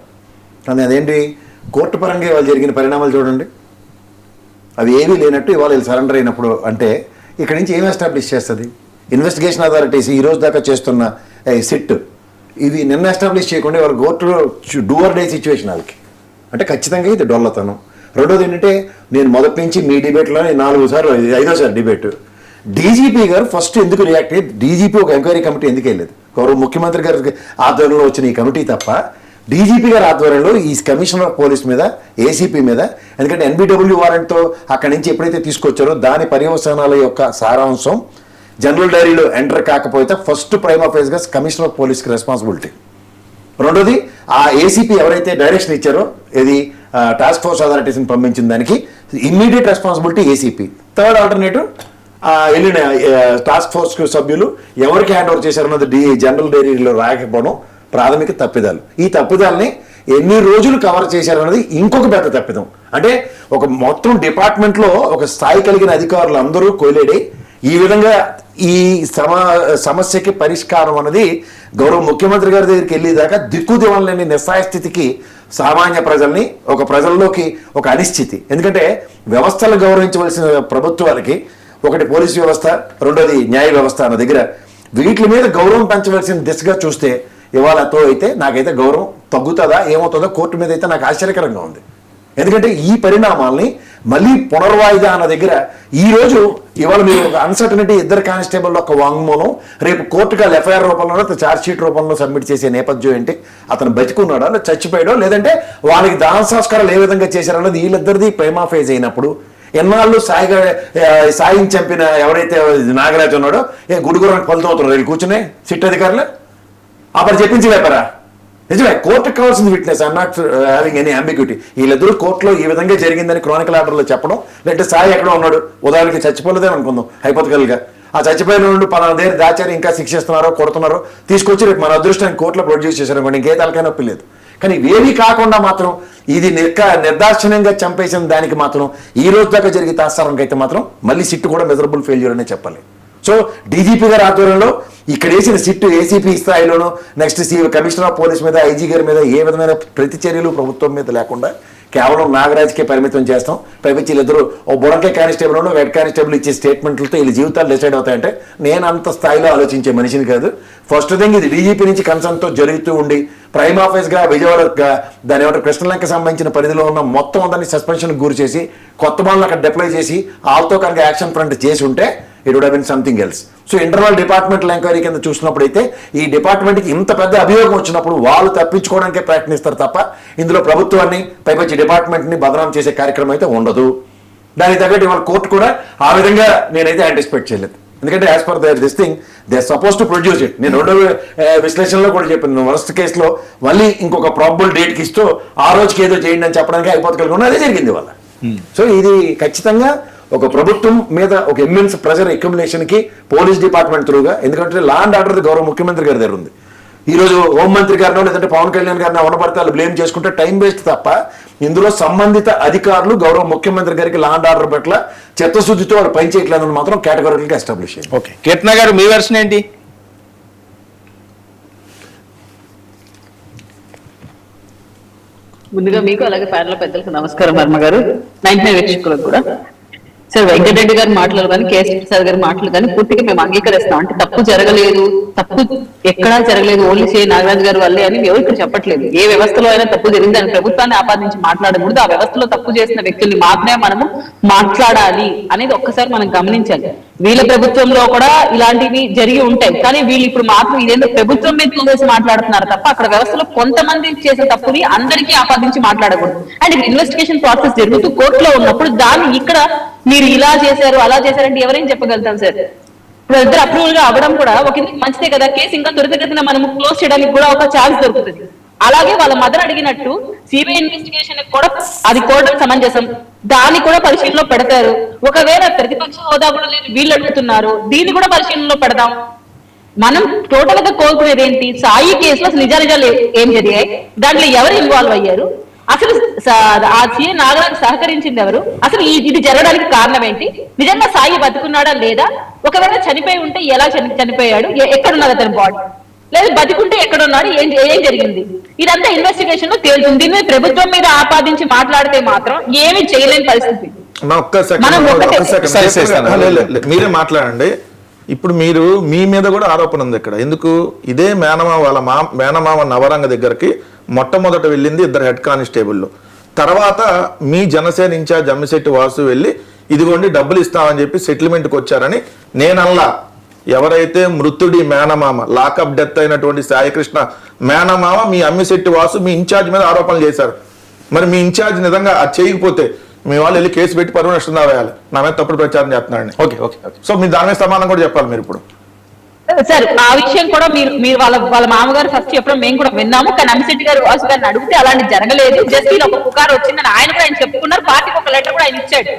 కానీ అదేంటి, కోర్టు పరంగా ఇవాళ జరిగిన పరిణామాలు చూడండి, అవి ఏమీ లేనట్టు ఇవాళ వీళ్ళు సరెండర్ అయినప్పుడు అంటే ఇక్కడి నుంచి ఏం ఎస్టాబ్లిష్ చేస్తుంది? ఇన్వెస్టిగేషన్ అథారిటీస్ ఈ రోజు దాకా చేస్తున్న సిట్ ఇవి నిన్న ఎస్టాబ్లిష్ చేయకుండా ఇవాళ కోర్టులో డూవర్ డే సిచ్యువేషన్ వాళ్ళకి అంటే ఖచ్చితంగా ఇది డొల్లతనం. రెండోది ఏంటంటే, నేను మొదటి నుంచి మీ డిబేట్లో 4 సార్లు 5వ సారి డిబేట్ డీజీపీ గారు ఫస్ట్ ఎందుకు రియాక్ట్ అయ్యి, డీజీపీ ఒక ఎంక్వైరీ కమిటీ ఎందుకు వెళ్ళలేదు? గౌరవ ముఖ్యమంత్రి గారి ఆధ్వర్యంలో వచ్చిన ఈ కమిటీ తప్ప డీజీపీ గారి ఆధ్వర్యంలో ఈ కమిషనర్ ఆఫ్ పోలీస్ మీద, ఏసీపీ మీద, ఎందుకంటే ఎన్బిడబ్ల్యూ వారెంట్తో అక్కడి నుంచి ఎప్పుడైతే తీసుకొచ్చారో దాని పర్యవసానాల యొక్క సారాంశం జనరల్ డైరీలో ఎంటర్ కాకపోతే ఫస్ట్ ప్రైమా ఫేస్గా కమిషనర్ ఆఫ్ పోలీస్కి రెస్పాన్సిబిలిటీ. రెండోది ఆ ఏసీపీ ఎవరైతే డైరెక్షన్ ఇచ్చారో ఇది టాస్క్ ఫోర్స్ అథారిటీస్ని పంపించిన దానికి immediate responsibility ACP. Third alternative వెళ్ళిన టాస్క్ ఫోర్స్ సభ్యులు ఎవరికి హ్యాండ్ ఓవర్ చేశారన్నది జనరల్ డైరీలో రాకపోవడం ప్రాథమిక తప్పిదాలు. ఈ తప్పిదాలని ఎన్ని రోజులు కవర్ చేశారన్నది ఇంకొక పెద్ద తప్పిదం. అంటే ఒక మొత్తం డిపార్ట్మెంట్లో ఒక స్థాయి కలిగిన అధికారులు అందరూ కొయిలేడి ఈ విధంగా ఈ సమస్యకి పరిష్కారం అన్నది గౌరవ ముఖ్యమంత్రి గారి దగ్గరికి వెళ్ళేదాకా దిక్కుదివం లేని నిస్సాయ స్థితికి సామాన్య ప్రజల్ని ఒక ప్రజల్లోకి ఒక అనిశ్చితి. ఎందుకంటే వ్యవస్థలు గౌరవించవలసిన ప్రభుత్వాలకి ఒకటి పోలీస్ వ్యవస్థ, రెండోది న్యాయ వ్యవస్థ అన్న దగ్గర వీటి మీద గౌరవం పెంచవలసిన దిశగా చూస్తే ఇవాళతో అయితే నాకైతే గౌరవం తగ్గుతుందా ఏమవుతుందో కోర్టు మీద అయితే నాకు ఆశ్చర్యకరంగా ఉంది. ఎందుకంటే ఈ పరిణామాల్ని మళ్ళీ పునర్వాయిదా అన్న దగ్గర ఈరోజు ఇవాళ మీరు ఒక అన్సర్టనిటీ ఇద్దరు కానిస్టేబుల్ ఒక వాంగ్మూలం రేపు కోర్టుకు ఎఫ్ఐఆర్ రూపంలో ఛార్జ్ షీట్ రూపంలో సబ్మిట్ చేసే నేపథ్యం ఏంటి? అతను బతికున్నాడో లేదా చచ్చిపోయాడో లేదంటే వాళ్ళకి దాన సంస్కారాలు ఏ విధంగా చేశారన్నది వీళ్ళిద్దరిది ప్రైమా ఫేజ్ అయినప్పుడు ఎన్నాళ్ళు సాయిని చంపిన ఎవరైతే నాగరాజు ఉన్నాడో గుడుగురానికి ఫలితం అవుతున్నారు వీళ్ళు కూర్చునే సిట్ అధికారులు అప్పుడు చెప్పించి లేపరా? నిజమే, కోర్టుకు కావాల్సింది witness. I'm not having any ambiguity. వీళ్ళిద్దరూ కోర్టులో ఈ విధంగా జరిగిందని క్రానికల్ ఆర్డర్లో చెప్పడం, లేదంటే సాయి ఎక్కడో ఉన్నాడు ఉదాహరణకి చచ్చిపోలేదే అనుకుందాం హైపోథికల్గా, ఆ చచ్చిపోయిన నుండి పలానా దగ్గర దాచారు ఇంకా శిక్షిస్తున్నారో కొడుతున్నారో తీసుకొచ్చి రేపు మన అదృష్టాన్ని కోర్టులో ప్రొడ్యూస్ చేశారు అనుకోండి, ఇంకే తలకాయ నొప్పి లేదు. కానీ ఇవేమీ కాకుండా మాత్రం ఇది నిర్దాక్షిణ్యంగా చంపేసిన దానికి మాత్రం ఈ రోజు దాకా జరిగే తాత్సారానికి అయితే మాత్రం మళ్ళీ సిట్టు కూడా మెజరబుల్ ఫెయిల్యూర్ అనే చెప్పాలి. సో డీజీపీ గారి ఆధ్వర్యంలో ఇక్కడ వేసిన సిట్టు ఏసీపీ స్థాయిలోనూ నెక్స్ట్ కమిషనర్ ఆఫ్ పోలీస్ మీద, ఐజీ గారి మీద ఏ విధమైన ప్రతిచర్యలు ప్రభుత్వం మీద లేకుండా కేవలం నాగరాజ్కే పరిమితం చేస్తాం. పైపించి వీళ్ళిద్దరూ ఓ బుడంకే కానిస్టేబుల్ హెడ్ కానిస్టేబుల్ ఇచ్చే స్టేట్మెంట్లతో వీళ్ళ జీవితాలు డిసైడ్ అవుతాయంటే నేను అంత స్థాయిలో ఆలోచించే మనిషిని కాదు. ఫస్ట్ థింగ్ ఇది డీజీపీ నుంచి కన్సర్న్తో జరుగుతూ ఉండి ప్రైమ్ ఆఫీస్గా విజయవాడ దాని ఏమంటారు కృష్ణలంక సంబంధించిన పరిధిలో ఉన్న మొత్తం అందరినీ సస్పెన్షన్కి గురి చేసి కొత్త వాళ్ళని అక్కడ డిప్లాయ్ చేసి వాళ్ళతో కనుక యాక్షన్ ఫ్రంట్ చేసి ఉంటే it would have been something else. So internal departmental enquiry కింద చూసినప్పుడు అయితే ఈ డిపార్ట్మెంట్కి ఇంత పెద్ద అభియోగం వచ్చినప్పుడు వాళ్ళు తప్పించుకోవడానికే ప్రయత్నిస్తారు తప్ప ఇందులో ప్రభుత్వాన్ని పైపచ్చి డిపార్ట్మెంట్ని బదనాం చేసే కార్యక్రమం అయితే ఉండదు. దానికి తగ్గట్టు ఇవాళ కోర్టు కూడా ఆ విధంగా నేనైతే యాంటిసిపేట్ చేయలేదు. ఎందుకంటే as per this thing they are suppose to produce it. నేను రెండో విశ్లేషణలో కూడా చెప్పాను, వరస్ట్ కేసులో మళ్ళీ ఇంకొక ప్రాబబుల్ డేట్కి ఇస్తూ ఆ రోజుకి ఏదో చేయండి అని చెప్పడానికి అయిపోతగలుగున్నా అదే జరిగింది వాళ్ళ. సో ఇది ఖచ్చితంగా ఒక ప్రభుత్వం మీద ఒక ఇమ్మెన్స్ ప్రెజర్ అక్యుములేషన్కి పోలీస్ డిపార్ట్మెంట్ త్రూగా, ఎందుకంటే లా అండ్ ఆర్డర్ గౌరవ ముఖ్యమంత్రి గారి దగ్గర ఉంది. ఈరోజు హోంమంత్రి గారినో లేదంటే పవన్ కళ్యాణ్ గారిని అవనపడితే వాళ్ళు బ్లేమ్ చేసుకుంటే టైం వేస్ట్ తప్ప ఇందులో సంబంధిత అధికారులు గౌరవ ముఖ్యమంత్రి గారికి లా అండ్ ఆర్డర్ పట్ల చిత్తశుద్ధితో వాళ్ళు పనిచేయట్లేదని మాత్రం కేటగిరీగా ఎస్టాబ్లిష్ అయ్యింది. ఓకే, కీర్తన గారు మీ వెర్షన్ ఏంటి? ముందుగా మీకు అలాగే ప్యానల్ పెద్దలకు నమస్కారం. వర్మ గారు, 99 వీక్షకులకు కూడా. సార్, వెంకటరెడ్డి గారి మాటలు కానీ కేఎస్ ప్రసాద్ గారి మాటలు కానీ పూర్తిగా మేము అంగీకరిస్తాం. అంటే తప్పు జరగలేదు, తప్పు ఎక్కడా జరగలేదు, ఓన్లీ సి నాగరాజు గారు వల్లే అని ఎవరు ఇక్కడ చెప్పట్లేదు. ఏ వ్యవస్థలో అయినా తప్పు జరిగింది అని ప్రభుత్వాన్ని ఆపాదించి మాట్లాడకూడదు. ఆ వ్యవస్థలో తప్పు చేసిన వ్యక్తుల్ని మాత్రమే మనము మాట్లాడాలి అనేది ఒక్కసారి మనం గమనించాలి. వీళ్ళ ప్రభుత్వంలో కూడా ఇలాంటివి జరిగి ఉంటాయి, కానీ వీళ్ళు ఇప్పుడు మాత్రం ఇదేంటో ప్రభుత్వం మీద చూసేసి మాట్లాడుతున్నారు తప్ప అక్కడ వ్యవస్థలో కొంతమంది చేసే తప్పుని అందరికీ ఆపాదించి మాట్లాడకూడదు. అండ్ ఇన్వెస్టిగేషన్ ప్రాసెస్ జరుగుతూ కోర్టులో ఉన్నప్పుడు దాన్ని ఇక్కడ మీరు ఇలా చేశారు అలా చేశారంటే ఎవరైనా చెప్పగలుగుతాం సార్? ఇప్పుడు ఇద్దరు అప్రూవల్ గా అవ్వడం కూడా ఒక మంచిదే కదా, కేసు ఇంకా త్వరితగతిన మనము క్లోజ్ చేయడానికి కూడా ఒక ఛాన్స్ దొరుకుతుంది. అలాగే వాళ్ళ మదర్ అడిగినట్టు సిబిఐ ఇన్వెస్టిగేషన్ కూడా అది కోర్టుకు సమంజసం, దాన్ని కూడా పరిశీలనలో పెడతారు. ఒకవేళ ప్రతిపక్ష హోదా కూడా లేదు వీళ్ళు అడుగుతున్నారు, దీన్ని కూడా పరిశీలనలో పెడదాం. మనం టోటల్ గా కోరుకునేది ఏంటి? సాయి కేసులో అసలు నిజాలు ఏం జరిగాయి, దాంట్లో ఎవరు ఇన్వాల్వ్ అయ్యారు, అసలు ఆ సీఏ నాగరాజు సహకరించింది ఎవరు, అసలు ఇది జరగడానికి కారణం ఏంటి, నిజంగా సాయి బతుకున్నాడా లేదా, ఒకవేళ చనిపోయి ఉంటే ఎలా చనిపోయాడు, ఎక్కడున్నది అతని బాడీ, లేదు బతికుంటే ఎక్కడున్నాడు, ఏం జరిగింది, ఇదంతా ఇన్వెస్టిగేషన్ లో తేలుతుంది. దీని మీద ప్రభుత్వం మీద ఆపాదించి మాట్లాడితే మాత్రం ఏమీ చేయలేని పరిస్థితి. మీరే మాట్లాడండి. ఇప్పుడు మీరు మీ మీద కూడా ఆరోపణ ఉంది ఇక్కడ. ఎందుకు? ఇదే మేనమామ వాళ్ళ మేనమామ నవరంగ దగ్గరికి మొట్టమొదట వెళ్ళింది 2 హెడ్ కానిస్టేబుల్లు. తర్వాత మీ జనసేన ఇన్ఛార్జ్ అమ్మిశెట్టి వాసు వెళ్ళి ఇదిగోండి డబ్బులు ఇస్తామని చెప్పి సెటిల్మెంట్కి వచ్చారని నేనల్లా. ఎవరైతే మృతుడి మేనమామ లాకప్ డెత్ అయినటువంటి సాయికృష్ణ మేనమామ మీ అమ్మిశెట్టి వాసు మీ ఇన్ఛార్జ్ మీద ఆరోపణలు చేశారు. మరి మీ ఇన్ఛార్జ్ నిజంగా అది చేయకపోతే మీ వాళ్ళు వెళ్ళి కేసు పెట్టి పరువు నష్టం వేయాలి, నా మీద తప్పుడు ప్రచారం చేస్తున్నారని. Okay okay okay. సో మీరు దాని మీద సమాధానం కూడా చెప్పాలి మీరు ఇప్పుడు. సార్ ఆ విషయం కూడా మీరు వాళ్ళ మామగారు ఫస్ట్ చెప్పడం మేము కూడా విన్నాము. కానీ అమ్మిశెట్టి గారు వాసు గారిని అడిగితే అలాంటి జరగలేదు, జస్ట్ ఇలా ఒక పుకారు వచ్చిందని ఆయన కూడా ఆయన చెప్పుకున్నారు. పార్టీకి ఒక లెటర్ కూడా ఆయన ఇచ్చాడు.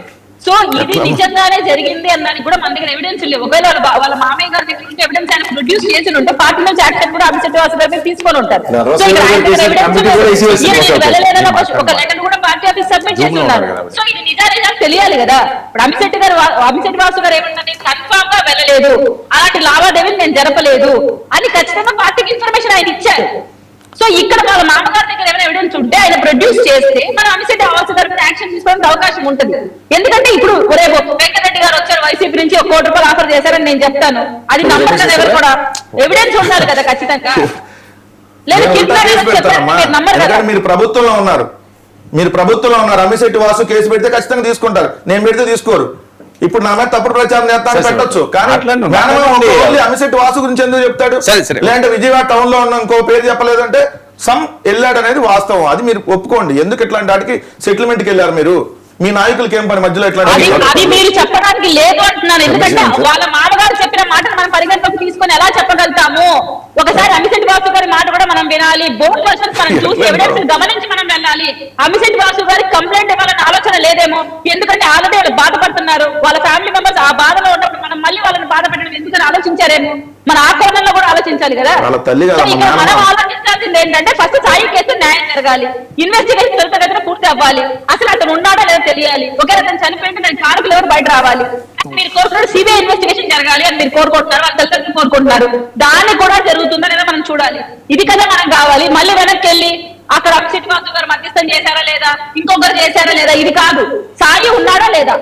సో ఇది నిజంగానే జరిగింది అన్నది కూడా మన దగ్గర ఎవిడెన్స్ లేవు. ఒకవేళ వాళ్ళ మామయ్య గారి దగ్గర ఉంటే ఎవిడెన్స్ ఆయన ప్రొడ్యూస్ చేసి ఉంటే పార్టీ నుంచి యాక్షన్ కూడా అమ్మిశెట్టి వాసు గారి తీసుకొని ఉంటారు. సో వెళ్ళలేదన్న ఒక లెటర్ కూడా పార్టీ ఆఫీస్ సబ్మిట్ చేసి ఉన్నారు. సో ఇది నిజాలు తెలియాలి కదా. ఇప్పుడు అమ్మిశెట్టి వాసు గారు ఏమంటారు, నేను కన్ఫామ్ గా వెళ్ళలేదు, అలాంటి లావాదేవీలు నేను జరపలేదు అని ఖచ్చితంగా పార్టీకి ఇన్ఫర్మేషన్ ఆయన ఇచ్చారు. సో ఇక్కడ వాళ్ళ మామగారి దగ్గర ఏమైనా ఎవిడెన్స్ ఉంటే ఆయన ప్రొడ్యూస్ చేస్తే మన అమ్మిశెట్టి వాసు గారి మీద యాక్షన్ తీసుకోవడానికి అవకాశం ఉంటుంది. ఎందుకంటే ఇప్పుడు రేపు వెంకటరెడ్డి గారు వచ్చారు వైసీపీ నుంచి 1 కోటి రూపాయలు ఆఫర్ చేశారని నేను చెప్తాను, అది నమ్మకం కదా, ఎవరు కూడా ఎవిడెన్స్ ఉండాలి కదా ఖచ్చితంగా. లేదు మీరు ప్రభుత్వంలో ఉన్నారు, అమ్మిశెట్టి వాసు కేసు పెడితే ఖచ్చితంగా తీసుకుంటారు, నేను పెడితే తీసుకోరు. ఇప్పుడు నా మీద తప్పుడు ప్రచారం చేస్తాను పెట్టొచ్చు, కానీ అమ్మిశెట్టి వాసు గురించి ఎందుకు చెప్తాడు? లేదంటే విజయవాడ టౌన్ లో ఉన్న ఇంకో పేరు చెప్పలేదంటే వెళ్ళాడు అనేది వాస్తవం, అది మీరు ఒప్పుకోండి. ఎందుకు ఇట్లాంటి వాటికి సెటిల్మెంట్ కి వెళ్ళారు మీరు? మీ నాయకులకి ఏం పని మధ్యలో ఎట్లా? అది మీరు చెప్పడానికి లేదు అంటున్నాను. ఎందుకంటే వాళ్ళ మామగారు చెప్పిన మాటను మనం పరిగణలోకి తీసుకొని ఎలా చెప్పగలుగుతాము? ఒకసారి అమ్మిశెట్టి వాసు గారి మాట కూడా మనం వినాలి, బోర్డు వర్షన్స్ మనం చూసి ఎవిడెన్స్ గమనించి మనం వెళ్ళాలి. అమ్మిశెట్టి వాసు గారికి కంప్లైంట్ ఇవ్వాలన్న ఆలోచన లేదేమో, ఎందుకంటే ఆల్రెడీ వాళ్ళు బాధపడుతున్నారు, వాళ్ళ ఫ్యామిలీ మెంబర్స్ ఆ బాధలో ఉన్నప్పుడు మనం మళ్ళీ వాళ్ళని బాధ పెట్టడం ఎందుకని ఆలోచించారేమో, మన ఆ కోణంలో కూడా ఆలోచించాలి కదా. మనం ఆలోచించాల్సింది ఏంటంటే ఫస్ట్ సాయి కేసు న్యాయం జరగాలి, ఇన్వెస్టిగేషన్ త్వరితగతిన పూర్తి అవ్వాలి, అసలు అతను ఉన్నాడా లేదా తెలియాలి, ఒకవేళ అతను చనిపోయింటే దాని కారకులు ఎవరు బయట రావాలి. మీరు కోరుకున్నారు సిబిఐ ఇన్వెస్టిగేషన్ జరగాలి అని మీరు కోరుకుంటున్నారు, వాళ్ళ తల్లిదండ్రులు కోరుకుంటున్నారు, దాన్ని కూడా జరుగుతుందా లేదా మనం చూడాలి. ఇది కదా మనం కావాలి. మళ్ళీ వెనక్కి వెళ్ళి అక్కడ అమ్మిశెట్టి వాసు గారు మధ్యస్థం చేశారా లేదా, ఇంకొకరు చేశారా లేదా, ఇది కాదు. సాయి ఉన్నాడా లేదా,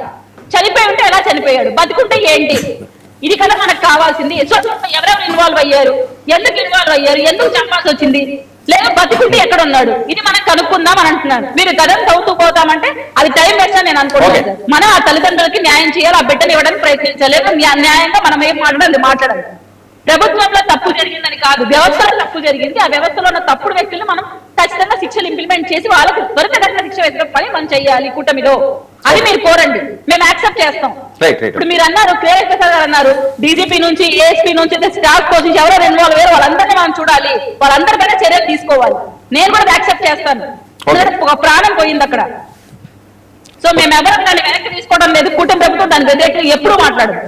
చనిపోయి ఉంటే ఎలా చనిపోయాడు, బతుకుంటే ఏంటి, ఇది కదా మనకు కావాల్సింది. సో ఎవరెవరు ఇన్వాల్వ్ అయ్యారు, ఎందుకు ఇన్వాల్వ్ అయ్యారు, ఎందుకు చంపాల్సి వచ్చింది, లేదా బతుకుంటే ఎక్కడ ఉన్నాడు, ఇది మనం కనుక్కుందాం అని అంటున్నాను. మీరు గతం చదువుతూ పోతామంటే అది టైం వేస్ట్ అని నేను అనుకోలేదు. మనం ఆ తల్లిదండ్రులకి న్యాయం చేయాలి, ఆ బిడ్డను ఇవ్వడానికి ప్రయత్నించాలి, న్యాయంగా మనం ఏం మాట్లాడాలి. ప్రభుత్వంలో తప్పు జరిగిందని కాదు, వ్యవస్థలో తప్పు జరిగింది. ఆ వ్యవస్థలో ఉన్న తప్పుడు వ్యక్తులు మనం ఖచ్చితంగా శిక్షలు ఇంప్లిమెంట్ చేసి వాళ్ళకి త్వరితగతిన శిక్ష వేసే పని మనం చేయాలి కూటమిలో. అది మీరు కోరండి, మేము యాక్సెప్ట్ చేస్తాం. ఇప్పుడు మీరు అన్నారు, కేఎస్ ప్రసాద్ గారు అన్నారు, డీజీపీ నుంచి ఏఎస్పీ నుంచి స్టాఫ్ కోచ్ నుంచి ఎవరో ఇన్వాల్వ్ అయ్యారు, వాళ్ళందరినీ మనం చూడాలి, వాళ్ళందరికైనా చర్యలు తీసుకోవాలి. నేను కూడా యాక్సెప్ట్ చేస్తాను, ఒక ప్రాణం పోయింది అక్కడ. సో మేము ఎవరు దాన్ని వెనక్కి తీసుకోవడం లేదు, కూటమి ప్రభుత్వం దాని వ్యతిరేకంగా ఎప్పుడూ మాట్లాడదు.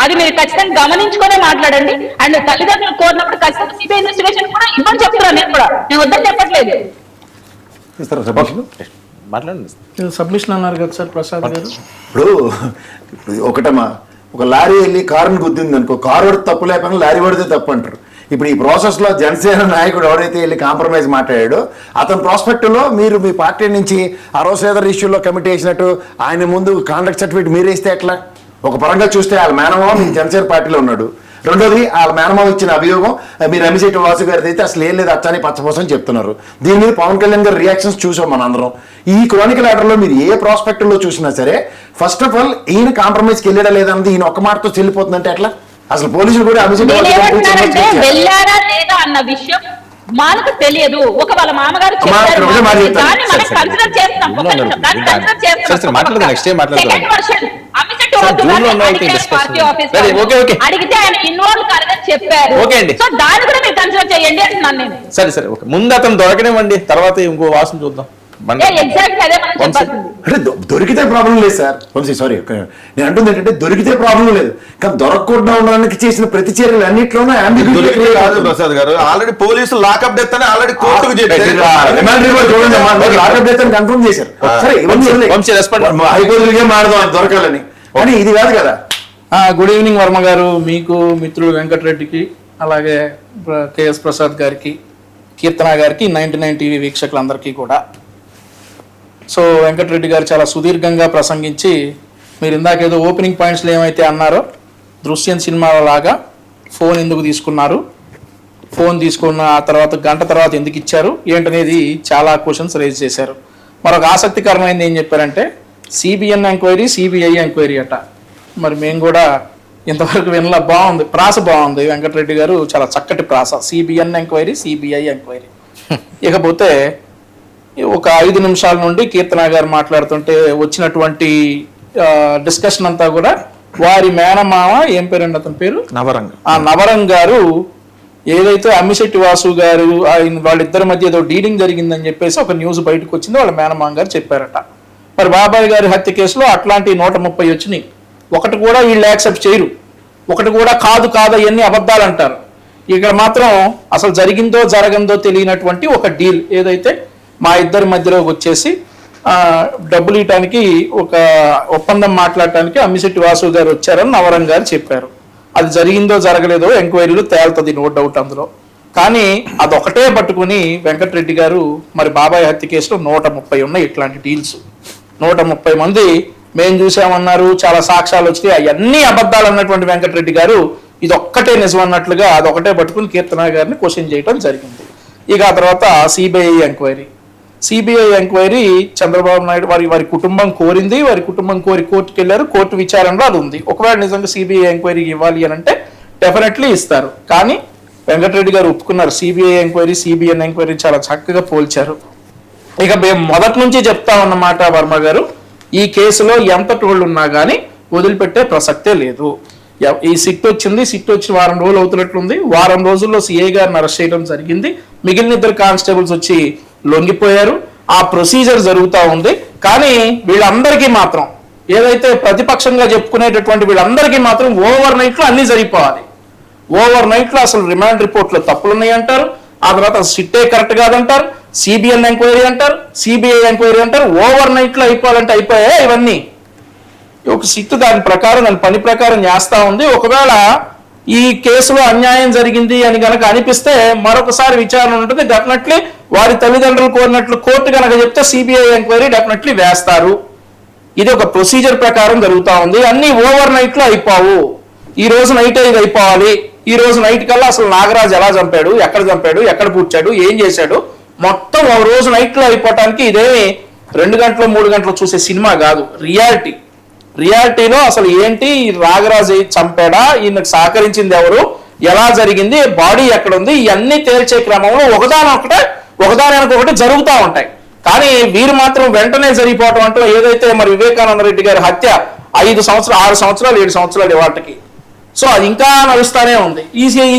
అది మీరు ఖచ్చితంగా గమనించుకునే మాట్లాడండి. అండ్ తల్లిదండ్రులు కోరినప్పుడు ఖచ్చితంగా సిబిఐ ఇన్వెస్టిగేషన్ కూడా ఇవ్వని చెప్తున్నాను. నేను వద్దని చెప్పట్లేదు. సబ్మిషన్ అన్నారు కదా సార్ ప్రసాద్ గారు. ఇప్పుడు ఒకటమ్మా, ఒక లారీ వెళ్ళి కారుని గుద్దింది అనుకో, కారు పడితే తప్పు లేకపోయినా లారీ పడితే తప్పు అంటారు. ఇప్పుడు ఈ ప్రాసెస్లో జనసేన నాయకుడు ఎవరైతే వెళ్ళి కాంప్రమైజ్ మాట్లాడాడో అతని ప్రాస్పెక్ట్లో మీరు మీ పార్టీ నుంచి అరోసేదర్ ఇష్యూలో కమిటీ వేసినట్టు ఆయన ముందు కాంట్రాక్ట్ సర్టిఫికేట్ మీరు వేస్తే ఎట్లా? ఒక పరంగా చూస్తే వాళ్ళ మేనమావ మీ జనసేన పార్టీలో ఉన్నాడు, రెండోది వాళ్ళ మేనమావ ఇచ్చిన అభియోగం మీరు అమ్మిశెట్టి వాసు గారిది అయితే అసలు ఏం లేదు, అచ్చని పచ్చపోసని చెప్తున్నారు. దీని మీద పవన్ కళ్యాణ్ గారి రియాక్షన్స్ చూసాం మనందరం. ఈ క్రానికల్ ఆర్డర్లో మీరు ఏ ప్రాస్పెక్ట్లో చూసినా సరే ఫస్ట్ ఆఫ్ ఆల్ ఈయన కాంప్రమైజ్కి వెళ్ళడా లేదన్నది ఈయన ఒక్క మాటతో చెల్లిపోతుందంటే ఎట్లా? అసలు పోలీసులు కూడా అమ్మిశెట్టి వెళ్ళారా లేదా అన్న విషయం మనకు తెలియదు. ఒక వాళ్ళ మామగారు చెప్పారు, దాన్ని మనం కన్సిడర్ చేస్తాం. అమ్మిశెట్టి డిస్కషన్ జూన్ లో ఉన్నాయి party office discussion. Okay okay అడిగితే ఆయన ఇన్వాల్వ్ కాలేదని చెప్పారు. ఓకే అండి. సో దాన్ని కూడా మీరు కన్సిడర్ చేయండి అంటున్నాను నేను. సరే ఓకే, ముందు అతను దొరకనివ్వండి, తర్వాత ఇంకో వాసన చూద్దాం. ఎగ్జాక్ట్ అదే మనం చెప్పాల్సింది. అంటే దొరికితే ప్రాబ్లం లేదు సార్. సారీ, నేను అంటుంది ఏంటంటే దొరికితే ప్రాబ్లం లేదు, కానీ దొరకకుండా ఉండడానికి చేసిన ప్రతి చర్యలు అన్నింటిలోనూ దొరికితే కాదు ప్రసాద్ గారు, ఆల్రెడీ పోలీసులు లాకప్ డెత్ అని ఆల్రెడీ కోర్టుకు కన్ఫర్మ్ చేశారు. సరే ఇవన్నీ హైకోర్టులకే మారదాం దొరకాలని, కానీ ఇది కాదు కదా. గుడ్ ఈవినింగ్ వర్మ గారు, మీకు మిత్రుడు వెంకటరెడ్డికి, అలాగే కేఎస్ ప్రసాద్ గారికి, కీర్తన గారికి, 99 టీవీ వీక్షకులందరికీ కూడా. సో వెంకటరెడ్డి గారు చాలా సుదీర్ఘంగా ప్రసంగించి, మీరు ఇందాక ఏదో ఓపెనింగ్ పాయింట్స్లో ఏమైతే అన్నారో, దృశ్యం సినిమాల లాగా ఫోన్ ఎందుకు తీసుకున్నారు, ఫోన్ తీసుకున్న ఆ తర్వాత గంట తర్వాత ఎందుకు ఇచ్చారు ఏంటనేది చాలా క్వశ్చన్స్ రైజ్ చేశారు. మరొక ఆసక్తికరమైనది ఏం చెప్పారంటే సిబిఎన్ ఎంక్వైరీ, సిబిఐ ఎంక్వైరీ అట. మరి మేము కూడా ఇంతవరకు వినలా. బాగుంది, ప్రాస బాగుంది. వెంకటరెడ్డి గారు చాలా చక్కటి ప్రాస. CBN enquiry, CBI enquiry. ఇకపోతే ఒక 5 నిమిషాల నుండి కీర్తన గారు మాట్లాడుతుంటే వచ్చినటువంటి డిస్కషన్ అంతా కూడా వారి మేనమామ, ఏం పేరండి అతని పేరు, నవరంగ్ గారు, ఏదైతే అమ్మిశెట్టి వాసు గారు వాళ్ళిద్దరి మధ్య ఏదో డీలింగ్ జరిగిందని చెప్పేసి ఒక న్యూస్ బయటకు వచ్చింది, వాళ్ళ మేనమామ గారు చెప్పారట. మరి బాబాయ్ గారి హత్య కేసులో అట్లాంటి 130 వచ్చినాయి. ఒకటి కూడా వీళ్ళు యాక్సెప్ట్ చేయరు, ఒకటి కూడా కాదు అవన్నీ అబద్ధాలు అంటారు. ఇక్కడ మాత్రం అసలు జరిగిందో జరగందో తెలియనటువంటి ఒక డీల్ ఏదైతే మా ఇద్దరి మధ్యలోకి వచ్చేసి డబ్బులు ఇవ్వడానికి ఒక ఒప్పందం మాట్లాడటానికి అమ్మిశెట్టి వాసు గారు వచ్చారని నవరంగ్ గారు చెప్పారు. అది జరిగిందో జరగలేదో ఎంక్వైరీలో తేలుతుంది, నో డౌట్ అందులో. కానీ అదొకటే పట్టుకుని వెంకటరెడ్డి గారు మరి బాబాయ్ హత్య కేసులో 130 ఉన్నాయి ఇట్లాంటి డీల్స్. 130 మంది మేము చూసామన్నారు, చాలా సాక్ష్యాలు వచ్చినాయి, అవన్నీ అబద్ధాలు అన్నటువంటి వెంకటరెడ్డి గారు ఇది ఒక్కటే నిజం అన్నట్లుగా అదొకటే పట్టుకుని కీర్తన గారిని క్వశ్చన్ చేయడం జరిగింది. ఇక ఆ తర్వాత సిబిఐ ఎంక్వైరీ చంద్రబాబు నాయుడు వారి కుటుంబం కోరింది, వారి కుటుంబం కోరి కోర్టుకు వెళ్ళారు, కోర్టు విచారణలో అది ఉంది. ఒకవేళ నిజంగా సిబిఐ ఎంక్వైరీ ఇవ్వాలి అని అంటే డెఫినెట్లీ ఇస్తారు. కానీ వెంకటరెడ్డి గారు ఒప్పుకున్నారు. సిబిఐ ఎంక్వైరీ, సిబిఎన్ ఎంక్వైరీ చాలా చక్కగా పోల్చారు. ఇక మేము మొదటి నుంచి చెప్తా ఉన్నమాట వర్మ గారు, ఈ కేసులో ఎంత టోళ్ళు ఉన్నా కానీ వదిలిపెట్టే ప్రసక్తే లేదు. ఈ సిట్ వచ్చి వారం రోజులు అవుతున్నట్లుంది. వారం రోజుల్లో సిఐ గారిని అరెస్ట్ చేయడం జరిగింది. మిగిలిన 2 కానిస్టేబుల్స్ వచ్చి లొంగిపోయారు. ఆ ప్రొసీజర్ జరుగుతూ ఉంది. కానీ వీళ్ళందరికీ మాత్రం ఏదైతే ప్రతిపక్షంగా చెప్పుకునేటటువంటి వీళ్ళందరికీ మాత్రం ఓవర్ నైట్లో అన్ని జరిగిపోవాలి. ఓవర్ నైట్లో అసలు రిమాండ్ రిపోర్ట్లో తప్పులు ఉన్నాయి అంటారు, ఆ తర్వాత సిట్టే కరెక్ట్ కాదంటారు, సిబిఎన్ ఎంక్వైరీ అంటారు, సిబిఐ ఎంక్వైరీ అంటారు. ఓవర్ నైట్లో అయిపోవాలంటే అయిపోయాయి ఇవన్నీ. ఒక సిట్ దాని పని ప్రకారం చేస్తా ఉంది. ఒకవేళ ఈ కేసులో అన్యాయం జరిగింది అని గనక అనిపిస్తే మరొకసారి విచారణ ఉంటుంది. డెఫినెట్లీ వారి తల్లిదండ్రులు కోరినట్లు కోర్టు కనుక చెప్తే సిబిఐ ఎంక్వైరీ డెఫినెట్లీ వేస్తారు. ఇది ఒక ప్రొసీజర్ ప్రకారం జరుగుతూ ఉంది. అన్ని ఓవర్ నైట్ లో అయిపోవు. ఈ రోజు నైట్ ఇది అయిపోవాలి, ఈ రోజు నైట్ కల్లా అసలు నాగరాజు ఎలా చంపాడు, ఎక్కడ పూడ్చాడు, ఏం చేశాడు, మొత్తం ఓ రోజు నైట్ లో అయిపోవటానికి ఇదేమి 2 గంటలు 3 గంటలు చూసే సినిమా కాదు. రియాలిటీలో అసలు ఏంటి, నాగరాజు చంపాడా, ఈయనకు సహకరించింది ఎవరు, ఎలా జరిగింది, బాడీ ఎక్కడ ఉంది, ఇవన్నీ తేల్చే క్రమంలో ఒకదానికొకటి జరుగుతూ ఉంటాయి. కానీ వీరు మాత్రం వెంటనే జరిగిపోవటం అంటూ ఏదైతే మరి వివేకానంద రెడ్డి గారి హత్య 5 సంవత్సరాలు 6 సంవత్సరాలు 7 సంవత్సరాలు వాటికి, సో అది ఇంకా నడుస్తూనే ఉంది.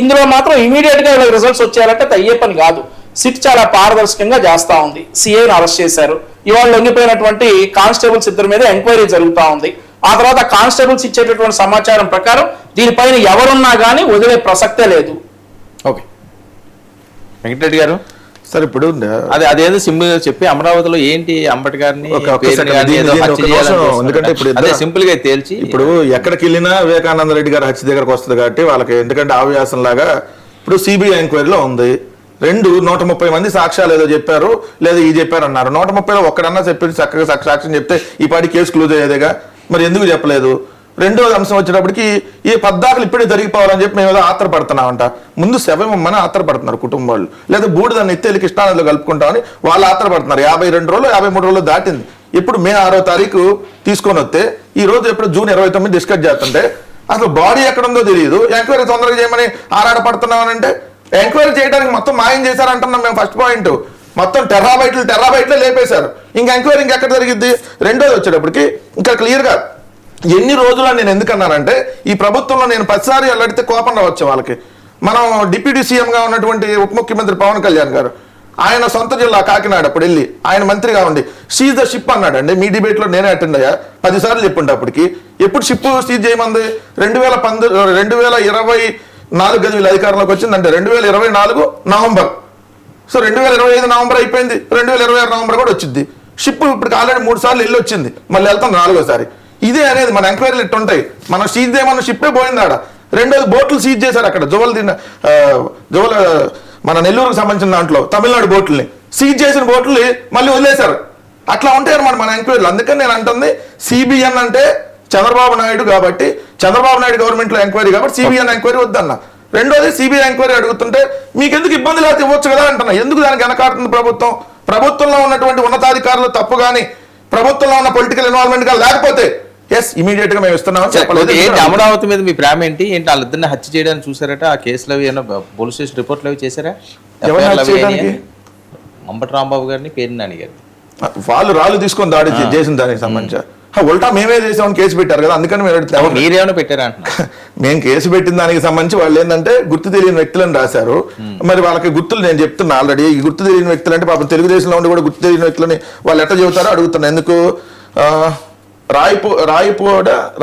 ఇందులో మాత్రం ఇమీడియట్ గా రిజల్ట్స్ వచ్చేయాలంటే అయ్యే పని కాదు. సిట్ చాలా పారదర్శకంగా చేస్తా ఉంది. సిఐని అరెస్ట్ చేశారు. ఇవాళ లొంగిపోయినటువంటి కానిస్టేబుల్స్ 2 మీద ఎంక్వైరీ జరుగుతూ ఉంది. ఆ తర్వాత కానిస్టేబుల్స్ ఇచ్చేటటువంటి సమాచారం ప్రకారం దీనిపైన ఎవరున్నా కానీ వదిలే ప్రసక్తే లేదు. ఓకే వెంకటరెడ్డి గారు, సార్ ఇప్పుడు అదేదో సింపుల్ గా చెప్పి అమరావతిలో ఏంటి అంబేద్కర్ని ఎందుకంటే ఇప్పుడు అదే సింపుల్ గా తేల్చి, ఇప్పుడు ఎక్కడికి వెళ్ళినా వివేకానంద రెడ్డి గారి హత్య దగ్గరకు వస్తుంది కాబట్టి వాళ్ళకి ఎందుకంటే ఆవ్యాసం లాగా ఇప్పుడు సిబిఐ ఎంక్వైరీలో ఉంది. 130 మంది సాక్ష్యాలు ఏదో చెప్పారు, లేదా ఈ చెప్పారు అన్నారు. 130లో ఒక్కడన్నా చెప్పి చక్కగా సాక్ష్యం చెప్తే ఈ పాటి కేసు క్లోజ్ అయ్యేదిగా, మరి ఎందుకు చెప్పలేదు? రెండోది అంశం వచ్చేటప్పటికి ఈ పద్దాకులు ఇప్పుడే జరిగిపోవాలని చెప్పి మేము ఏదో ఆత్రపడుతున్నామంట. ముందు శవమని ఆత్రపడుతున్నారు కుటుంబం వాళ్ళు, లేదా బూడిదాన్ని ఎత్తేళ్ళకి కృష్ణానదిలో కలుపుకుంటామని వాళ్ళు ఆత్రపడుతున్నారు. 52 రోజులు 53 రోజులు దాటింది. ఇప్పుడు మే 6వ తారీఖు తీసుకొని వస్తే ఈ రోజు ఎప్పుడు జూన్ 29 డిస్కస్ చేస్తుంటే అసలు బాడీ ఎక్కడ ఉందో తెలియదు. ఎంక్వైరీ తొందరగా చేయమని ఆరాటపడుతున్నామని అంటే ఎంక్వైరీ చేయడానికి మొత్తం మాయం చేశారంటున్నాం మేము. ఫస్ట్ పాయింట్ మొత్తం టెరాబైట్లే లేపేశారు. ఇంకా ఎంక్వైరీ ఇంకెక్కడ జరిగిద్ది? రెండోది వచ్చేటప్పటికి ఇంకా క్లియర్గా ఎన్ని రోజులు నేను ఎందుకన్నానంటే ఈ ప్రభుత్వంలో నేను ప్రతిసారి అల్లడితే కోపం రావచ్చు వాళ్ళకి. మనం డిప్యూటీ సీఎంగా ఉన్నటువంటి ఉప ముఖ్యమంత్రి పవన్ కళ్యాణ్ గారు, ఆయన సొంత జిల్లా కాకినాడ అప్పుడు వెళ్ళి ఆయన మంత్రిగా ఉండి సీజ్ ద షిప్ అన్నాడండి. మీ డిబేట్లో నేనే అటెండ్ అయ్యా, 10 సార్లు చెప్పుంటే అప్పటికి. ఎప్పుడు షిప్ సీజ్ చేయమంది? 2024 గది వీళ్ళ అధికారంలోకి వచ్చిందంటే 2024 నవంబర్. సో 2025 నవంబర్ అయిపోయింది, 2026 నవంబర్ కూడా వచ్చింది. షిప్ ఇప్పుడు ఆల్రెడీ 3 సార్లు వెళ్ళి వచ్చింది, మళ్ళీ వెళ్తాం 4వసారి. ఇదే అనేది మన ఎంక్వైరీలు ఇట్టు ఉంటాయి. మనం సీజ్ చేయమన్న షిప్పే పోయింది ఆడ. రెండోది బోట్లు సీజ్ చేశారు అక్కడ జోవల మన నెల్లూరుకు సంబంధించిన దాంట్లో తమిళనాడు బోట్లని సీజ్ చేసిన బోట్లని మళ్ళీ వదిలేశారు. అట్లా ఉంటాయి అన్నమాట మన ఎంక్వైరీలు. అందుకని నేను అంటుంది సిబిఎన్ అంటే చంద్రబాబు నాయుడు కాబట్టి, చంద్రబాబు నాయుడు గవర్నమెంట్లో ఎంక్వైరీ కాబట్టి సిబిఎన్ ఎంక్వైరీ వద్దన్న. రెండోది సిబిఐ ఎంక్వైరీ అడుగుతుంటే మీకు ఎందుకు ఇబ్బంది లేకపోతే ఇవ్వచ్చు కదా అంటున్నా. ఎందుకు దానికి వెనకాడుతుంది ప్రభుత్వం? ప్రభుత్వంలో ఉన్నటువంటి ఉన్నతాధికారులు తప్పు కానీ, ప్రభుత్వంలో ఉన్న పొలిటికల్ ఇన్వాల్వ్మెంట్ గా లేకపోతే ఎస్ ఇమీడియట్ గా మేము ఇస్తున్నాం. ఏంటి అమరావతి మీద మీ ప్రేమ ఏంటి? వాళ్ళిద్దరిని హత్య చేయడానికి చూసారట? ఆ కేసులు అవి ఏమన్నా పోలీస్ స్టేషన్ రిపోర్ట్లు అవి చేశారా? అంబటి రాంబాబు గారిని, పేరు నాని గారిని వాళ్ళు రాళ్ళు తీసుకొని దాడి చేసిన దానికి సంబంధించి ఉల్టా మేమే చేసామని కేసు పెట్టారు కదా, అందుకని మీరేమైనా పెట్టారా? మేము కేసు పెట్టిన దానికి సంబంధించి వాళ్ళు ఏంటంటే గుర్తు తెలియని వ్యక్తులను రాశారు. మరి వాళ్ళకి గుర్తులు నేను చెప్తున్నా ఆల్రెడీ. ఈ గుర్తు తెలియని వ్యక్తులు అంటే పాపం తెలుగుదేశంలో ఉండి కూడా గుర్తు తెలియని వ్యక్తులని వాళ్ళు ఎట్లా చెబుతారో అడుగుతున్నా. ఎందుకు?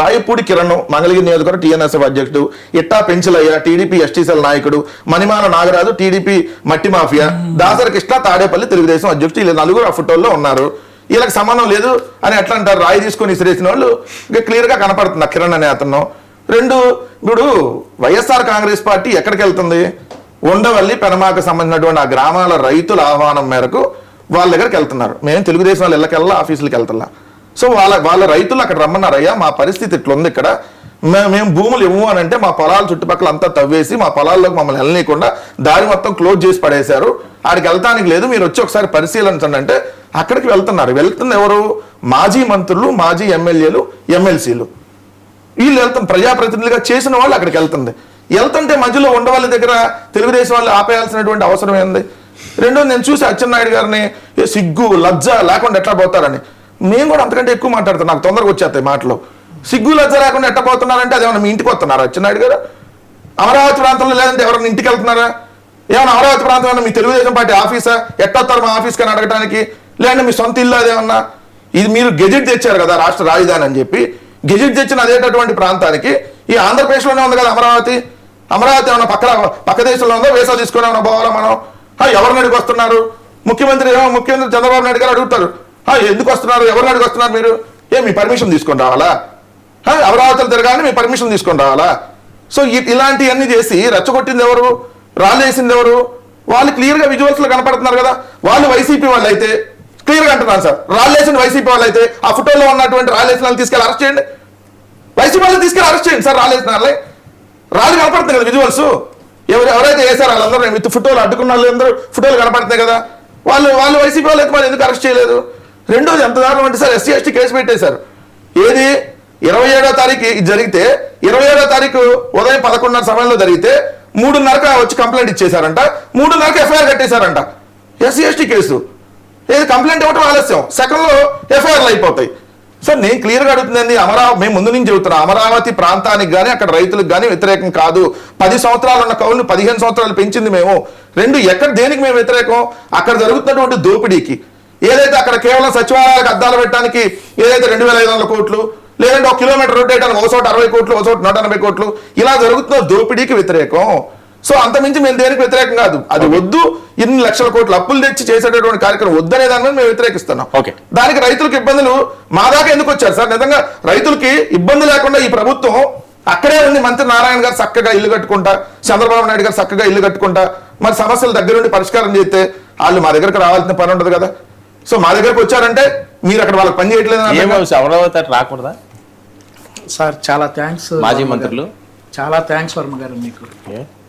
రాయపూడి కిరణ్ మంగళగిరి నియోజకవర్గం టీఎన్ఎస్ఎఫ్ అధ్యక్షుడు, ఇట్టా పెంచలయ్య టీడీపీ ఎస్టీసీఎల్ నాయకుడు, మణిమాల నాగరాజు టీడీపీ మట్టి మాఫియా, దాసరి కృష్ణ తాడేపల్లి తెలుగుదేశం అధ్యక్షుడు. వీళ్ళు 4 ఆ ఫోటోల్లో ఉన్నారు. వీళ్ళకి సంబంధం లేదు అని ఎట్లా అంటారు? రాయి తీసుకొని ఇసిరేసిన వాళ్ళు క్లియర్ గా కనపడుతుంది కిరణ్ అనే అతను. రెండు, ఇప్పుడు వైఎస్ఆర్ కాంగ్రెస్ పార్టీ ఎక్కడికి వెళ్తుంది? ఉండవల్లి పెనమాకు సంబంధించినటువంటి ఆ గ్రామాల రైతుల ఆహ్వానం మేరకు వాళ్ళ దగ్గరికి వెళ్తున్నారు. మేము తెలుగుదేశం వాళ్ళు ఇళ్ళకెళ్ళా, ఆఫీసులకు వెళ్తున్నా. సో వాళ్ళ రైతులు అక్కడ రమ్మన్నారయ్యా, మా పరిస్థితి ఇట్లా ఉంది ఇక్కడ, మేము భూములు ఇవ్వము అని అంటే మా పొలాల చుట్టుపక్కల అంతా తవ్వేసి మా పొలాల్లోకి మమ్మల్ని వెళ్ళనీయకుండా దారి మొత్తం క్లోజ్ చేసి పడేశారు, ఆడికి వెళ్తానికి లేదు, మీరు వచ్చి ఒకసారి పరిశీలించండి అంటే అక్కడికి వెళ్తున్నారు. వెళ్తుంది ఎవరు? మాజీ మంత్రులు, మాజీ ఎమ్మెల్యేలు, ఎమ్మెల్సీలు. వీళ్ళు వెళ్తాం, ప్రజాప్రతినిధులుగా చేసిన వాళ్ళు అక్కడికి వెళ్తుంది. వెళ్తుంటే మధ్యలో ఉండవాళ్ళ దగ్గర తెలుగుదేశం వాళ్ళు ఆపేయాల్సినటువంటి అవసరం ఏంది? రెండోది, నేను చూసి అచ్చెన్నాయుడు గారిని సిగ్గు లజ్జ లేకుండా ఎట్లా పోతారని. మేము కూడా అంతకంటే ఎక్కువ మాట్లాడతాం, నాకు తొందరగా వచ్చేస్తాయి మాటలు. సిగ్గు లజ్జ లేకుండా ఎట్లా పోతున్నారంటే అదేమన్నా మీ ఇంటికి వస్తున్నారా అచ్చెన్నాయుడు గారు? అమరావతి ప్రాంతంలో లేదంటే ఎవరైనా ఇంటికి వెళ్తున్నారా? ఏమన్నా అమరావతి ప్రాంతంలో మీ తెలుగుదేశం పార్టీ ఆఫీసా? ఎట్టొస్తారు మా ఆఫీస్ కానీ అడగడానికి? లేదంటే మీ సొంత ఇల్లు అదేమన్నా? ఇది మీరు గెజెట్ తెచ్చారు కదా రాష్ట్ర రాజధాని అని చెప్పి, గెజెట్ తెచ్చిన అదేటటువంటి ప్రాంతానికి ఈ ఆంధ్రప్రదేశ్లోనే ఉంది కదా అమరావతి. అమరావతి ఏమన్నా పక్క దేశంలో ఉందో? వేసా తీసుకుని ఏమన్నా పోవాలా మనం? ఎవరిని అడిగి వస్తున్నారు? ముఖ్యమంత్రి చంద్రబాబు నాయుడు గారు అడుగుతారు, ఎందుకు వస్తున్నారు, ఎవరిని అడిగి వస్తున్నారు మీరు? మీ పర్మిషన్ తీసుకొని రావాలా? అమరావతిలో తిరగాలని మీ పర్మిషన్ తీసుకొని రావాలా? సో ఇలాంటివన్నీ చేసి రెచ్చగొట్టింది ఎవరు? రాళ్ళేసింది ఎవరు? వాళ్ళు క్లియర్గా విజువల్స్లో కనపడుతున్నారు కదా. వాళ్ళు వైసీపీ వాళ్ళు అయితే క్లియర్గా అంటున్నాను సార్, రాళ్ళేసిన వైసీపీ వాళ్ళు అయితే ఆ ఫోటోలో ఉన్నటువంటి రాళ్ళేసిన వాళ్ళు తీసుకెళ్ళి అరెస్ట్ చేయండి. వైసీపీ వాళ్ళు తీసుకెళ్ళి అరెస్ట్ చేయండి సార్. రాళ్ళేసిన వాళ్ళే రాళ్ళు కనపడుతుంది కదా విజువల్స్. ఎవరైతే వేసారో వాళ్ళందరూ విత్ ఫోటోలు అడ్డుకున్న వాళ్ళందరూ ఫోటోలు కనపడుతున్నాయి కదా. వాళ్ళు వైసీపీ వాళ్ళు అయితే మరి ఎందుకు అరెస్ట్ చేయలేదు? రెండోది ఎంత దారుణం అంటే సార్, ఎస్సీ ఎస్టీ కేసు పెట్టేశారు. ఏది 27వ తారీఖు ఇది జరిగితే 27వ తారీఖు ఉదయం 11:30 సమయంలో జరిగితే 3:30కి వచ్చి కంప్లైంట్ ఇచ్చేశారంట, 3:30కి ఎఫ్ఐఆర్ కట్టేశారంట. ఎస్సీ ఎస్టీ కేసు ఏది కంప్లైంట్ ఇవ్వటం ఆలస్యం, సెకండ్లో ఎఫ్ఐఆర్లు అయిపోతాయి. సార్ నేను క్లియర్గా అడుగుతుంది, మేము ముందు నుంచి చెబుతున్నాం, అమరావతి ప్రాంతానికి కానీ అక్కడ రైతులకు కానీ వ్యతిరేకం కాదు. 10 సంవత్సరాలు ఉన్న కౌలును 15 సంవత్సరాలు పెంచింది మేము. రెండు, ఎక్కడ దేనికి మేము వ్యతిరేకం? అక్కడ జరుగుతున్నటువంటి దోపిడీకి. ఏదైతే అక్కడ కేవలం సచివాలయాలకు అద్దాలు పెట్టడానికి ఏదైతే 2,500 కోట్లు, లేదంటే 1 కిలోమీటర్ రోడ్ వేయడానికి ఒక చోట 60 కోట్లు, ఒక చోట 180 కోట్లు, ఇలా జరుగుతున్న దోపిడీకి వ్యతిరేకం. సో అంతమించి మేము దేనికి వ్యతిరేకం కాదు. అది వద్దు, ఇన్ని లక్షల కోట్లు అప్పులు తెచ్చి చేసేటటువంటి కార్యక్రమం వద్దనే దాని మీద మేము వ్యతిరేకిస్తున్నాం. దానికి రైతులకు ఇబ్బందులు మా దాకా ఎందుకు వచ్చారు సార్? నిజంగా రైతులకి ఇబ్బంది లేకుండా ఈ ప్రభుత్వం అక్కడే ఉంది. మంత్రి నారాయణ గారు చక్కగా ఇల్లు కట్టుకుంటా, చంద్రబాబు నాయుడు గారు చక్కగా ఇల్లు కట్టుకుంటా, మరి సమస్యలు దగ్గరుండి పరిష్కారం చేస్తే వాళ్ళు మా దగ్గరకు రావాల్సిన పని ఉండదు కదా. సో మా దగ్గరకు వచ్చారంటే మీరు అక్కడ వాళ్ళకి పని చేయట్లేదు. అమరావతి రాకూడదా సార్? చాలా థ్యాంక్స్ మాజీ మంత్రులు, చాలా థ్యాంక్స్ వర్మ గారు. మీకు